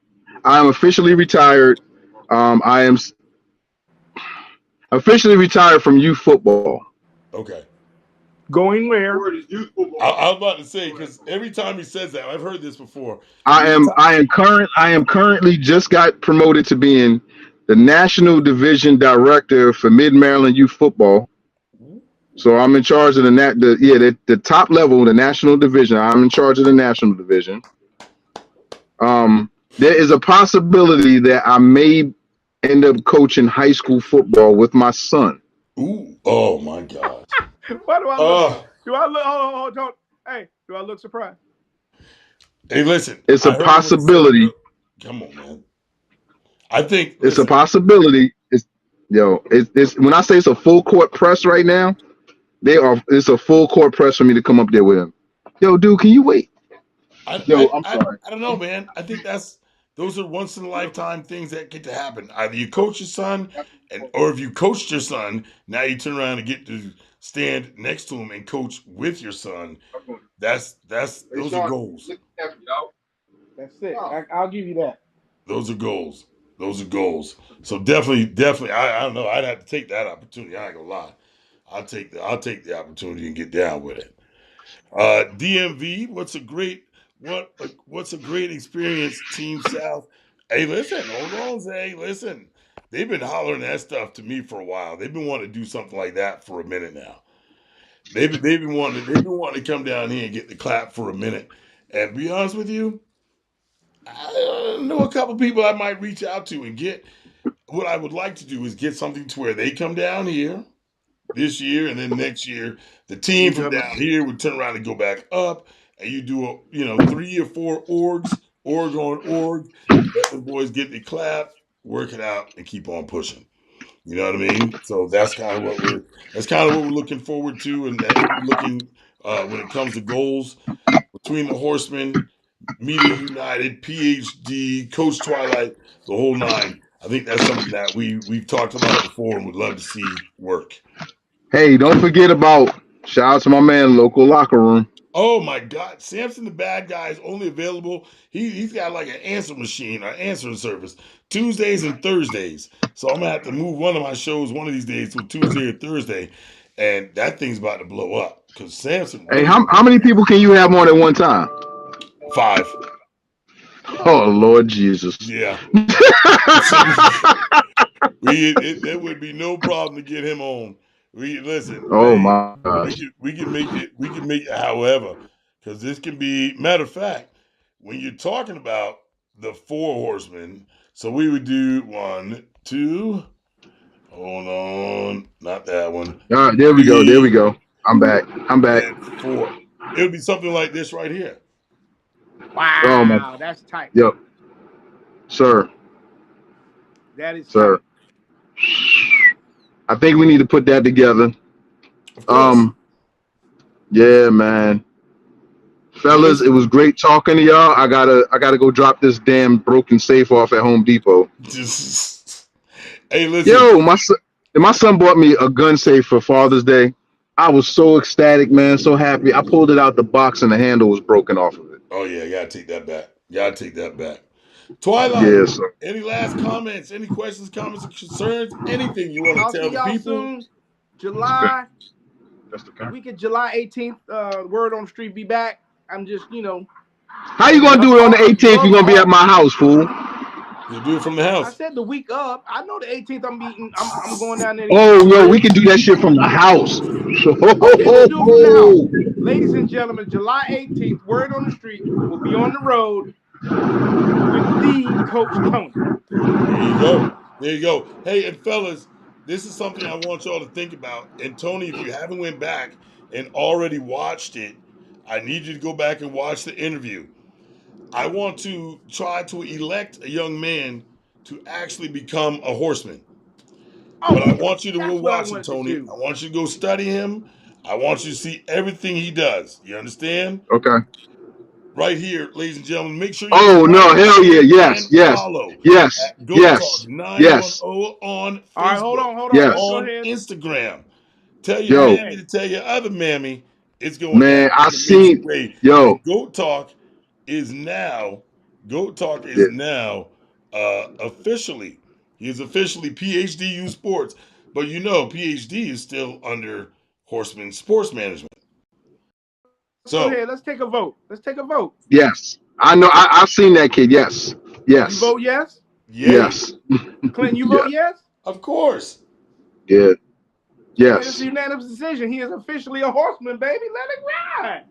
retired. I am officially retired from youth football. Okay. Going where? I was about to say, because every time he says that, I've heard this before. I am currently just got promoted to being the National Division Director for Mid Maryland Youth Football. So I'm in charge of the top level, the National Division. I'm in charge of the National Division. There is a possibility that I may end up coaching high school football with my son. Ooh! Oh my God! Why do I look? Do I look? Hold on. Hey, do I look surprised? Hey, listen. It's a possibility. Come on, man. I think it's a possibility. It's when I say it's a full court press right now, it's a full court press for me to come up there with him. Yo, dude, can you wait? I'm sorry. I don't know, man. I think those are once in a lifetime things that get to happen. Either you coach your son, or if you coached your son, now you turn around and get to stand next to him and coach with your son. Those are goals. That's it. I'll give you that. Those are goals. So definitely. I don't know. I'd have to take that opportunity. I ain't gonna lie. I'll take the opportunity and get down with it. DMV, what's a great experience, Team South? Hey, listen, hold on, Zay. Listen, they've been hollering that stuff to me for a while. They've been wanting to do something like that for a minute now. They've been wanting to come down here and get the clap for a minute. And to be honest with you, I know a couple people I might reach out to and get. What I would like to do is get something to where they come down here this year, and then next year the team from down here would turn around and go back up, and you do 3 or 4 orgs, org on org, let the boys get the clap, work it out, and keep on pushing. You know what I mean? So that's kind of what we're looking forward to, and looking when it comes to goals between the Horsemen, Media United, PhD, Coach Twilight, the whole nine. I think that's something that we've talked about before and would love to see work. Hey, don't forget about shout out to my man, Local Locker Room. Oh my God, Samson the Bad Guy is only available. He's got like an answer machine or answering service Tuesdays and Thursdays. So I'm gonna have to move one of my shows one of these days to Tuesday or Thursday, and that thing's about to blow up because Samson. Hey, how many people can you have on at one time? 5. Oh Lord Jesus. Yeah. There would be no problem to get him on. Listen. Oh my gosh. We can make it however, because this can be, matter of fact, when you're talking about the 4 horsemen, so we would do 1, 2, hold on, not that one. All right, there we go. I'm back. 4. It would be something like this right here. Wow, that's tight. Yep. Sir. That is sir. Tight. I think we need to put that together. Yeah, man. Fellas, it was great talking to y'all. I gotta go drop this damn broken safe off at Home Depot. Hey, listen. Yo, my son bought me a gun safe for Father's Day. I was so ecstatic, man, so happy. I pulled it out the box and the handle was broken off of it. Oh yeah, gotta take that back. Twilight, yes, sir. Any last comments, any questions, comments, concerns, anything you want to tell the people? Soon. July, week of July 18th, Word on the Street be back. I'm just, How you gonna do it on the 18th? You're gonna be at my house, fool. You do it from the I house. said the week of. I know the 18th. I'm going down there. Oh no, we can do that shit from the house. Okay, let's do it from the house. Ladies and gentlemen, July 18th, word on the street, will be on the road with the Coach Tony. There you go. There you go. Hey, and fellas, this is something I want y'all to think about. And Tony, if you haven't went back and already watched it, I need you to go back and watch the interview. I want to try to elect a young man to actually become a horseman. Oh, But I want you to that's go what I watch him, wanted to Tony. do. I want you to go study him. I want you to see everything he does. You understand? Okay. Right here, ladies and gentlemen. Make sure you Oh no, like, hell yeah, share, yes, and yes, follow yes, at Goat Talk yes, 910 yes, on All right, hold Facebook, on. Let's yes. go on ahead. Instagram. Tell your Yo, mammy to tell your other mammy it's going man, down I in a major seen way. yo. And Goat Talk is now Yeah, officially. He is officially PhD Sports, but you know PhD is still under Horseman Sports Management. Let's go So ahead. Let's take a vote. yes. I know. I've seen that kid. Yes, You yes, vote yes? yay, yes, Clinton, you vote yes, yes? of course. yeah, Okay, this is a yes. unanimous decision. He is officially a horseman, baby. Let it ride.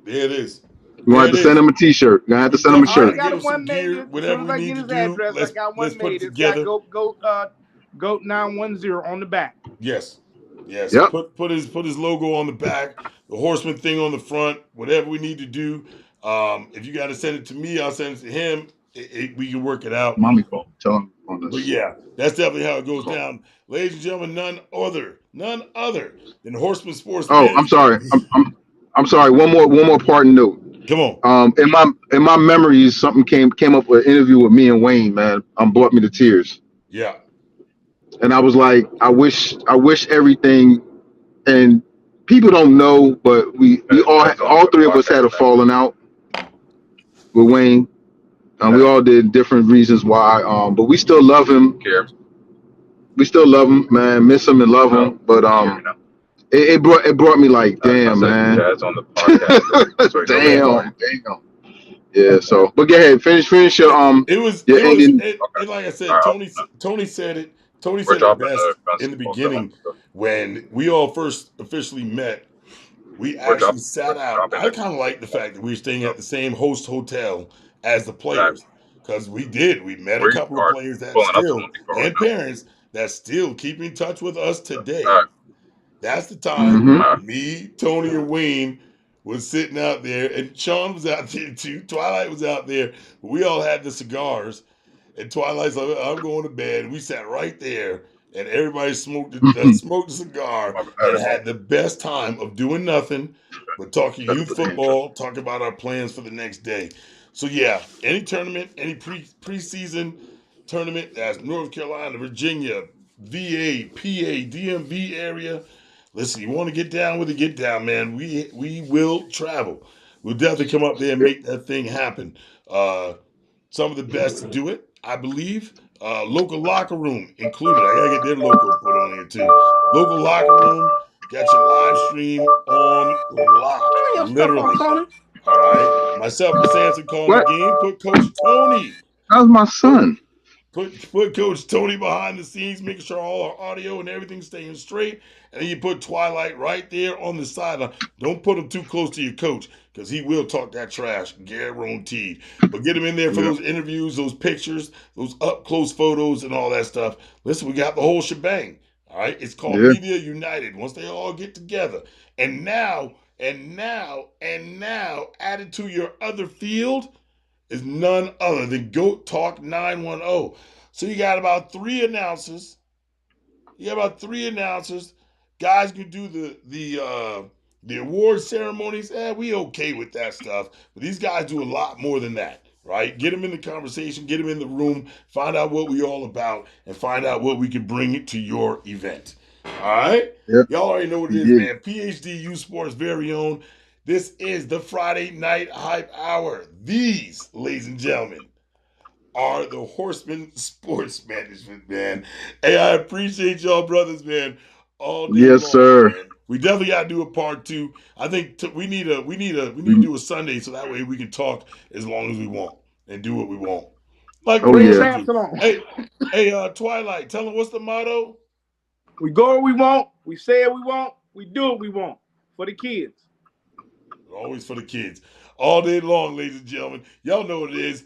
There it is. You want There to have it to send is. him a T-shirt. Gonna have to We send him a I definitely got already to shirt. got get a him some one made. gear, As soon whatever as we I need get to his do. address, I got Let's one put it made. It's got together. Goat 910 on the back. Yes. Yes. Yep. Put his logo on the back, the horseman thing on the front, whatever we need to do. If you got to send it to me, I'll send it to him. We can work it out. Mommy called. Tell him on But this. yeah, that's definitely how it goes Call. down. Ladies and gentlemen, none other than Horseman Sports Oh, I'm Management. sorry. I'm sorry. One more parting note. Come on. In my memories, something came up with an interview with me and Wayne. Man, brought me to tears. Yeah. And I was like, I wish everything. And people don't know, but we all three of us had a falling out with Wayne. We all did different reasons why. But we still love him. We still love him, man. Miss him and love him. But it brought me like, damn, man. Damn. Yeah. So, but go ahead, finish your ending. Like I said, Tony said it. Tony said it best in the beginning when we all first officially met. We actually sat out. I kind of like the fact that we were staying at the same host hotel as the players because we did. We met a couple of players that still and parents that still keep in touch with us today. That's the time Mm-hmm. me, Tony, and Wayne was sitting out there, and Sean was out there too. Twilight was out there. We all had the cigars, and Twilight's like, "I'm going to bed." We sat right there, and everybody smoked a cigar and had the best time of doing nothing but talking youth football, talking about our plans for the next day. So yeah, any tournament, any preseason tournament that's North Carolina, Virginia, VA, PA, DMV area. Listen, you want to get down with it, get down, man. We will travel. We'll definitely come up there and make that thing happen. Some of the best to do it, I believe. Local locker room included. I gotta get their logo put on here too. Local locker room, got your live stream on lock, Turn your stuff literally. off, Tony. All right. Myself and Samson calling What? the game. Put Coach Tony. That was my son. Put Coach Tony behind the scenes, making sure all our audio and everything's staying straight. And then you put Twilight right there on the sideline. Don't put him too close to your coach because he will talk that trash, guaranteed. But get him in there for Yeah. those interviews, those pictures, those up close photos, and all that stuff. Listen, we got the whole shebang. All right, it's called Yeah. Media United. Once they all get together, and now, added to your other field is none other than Goat Talk 910. So you got about three announcers. Guys can do the award ceremonies. We okay with that stuff. But these guys do a lot more than that, right? Get them in the conversation, get them in the room, find out what we all about, and find out what we can bring to your event. All right? Yep. Y'all already know what it is, Yeah. man. PhD U Sports very own. This is the Friday Night Hype Hour. These, ladies and gentlemen, are the Horseman Sports Management, man. Hey, I appreciate y'all, brothers, man. All day Yes, long, sir. man. We definitely gotta do a part two. I think we need to do a Sunday so that way we can talk as long as we want and do what we want. Like Oh, Bring yeah. Brady. Samson on. Hey, Twilight, tell them what's the motto? We go where we want. We say what we want. We do what we want for the kids. Always for the kids. All day long, ladies and gentlemen. Y'all know what it is.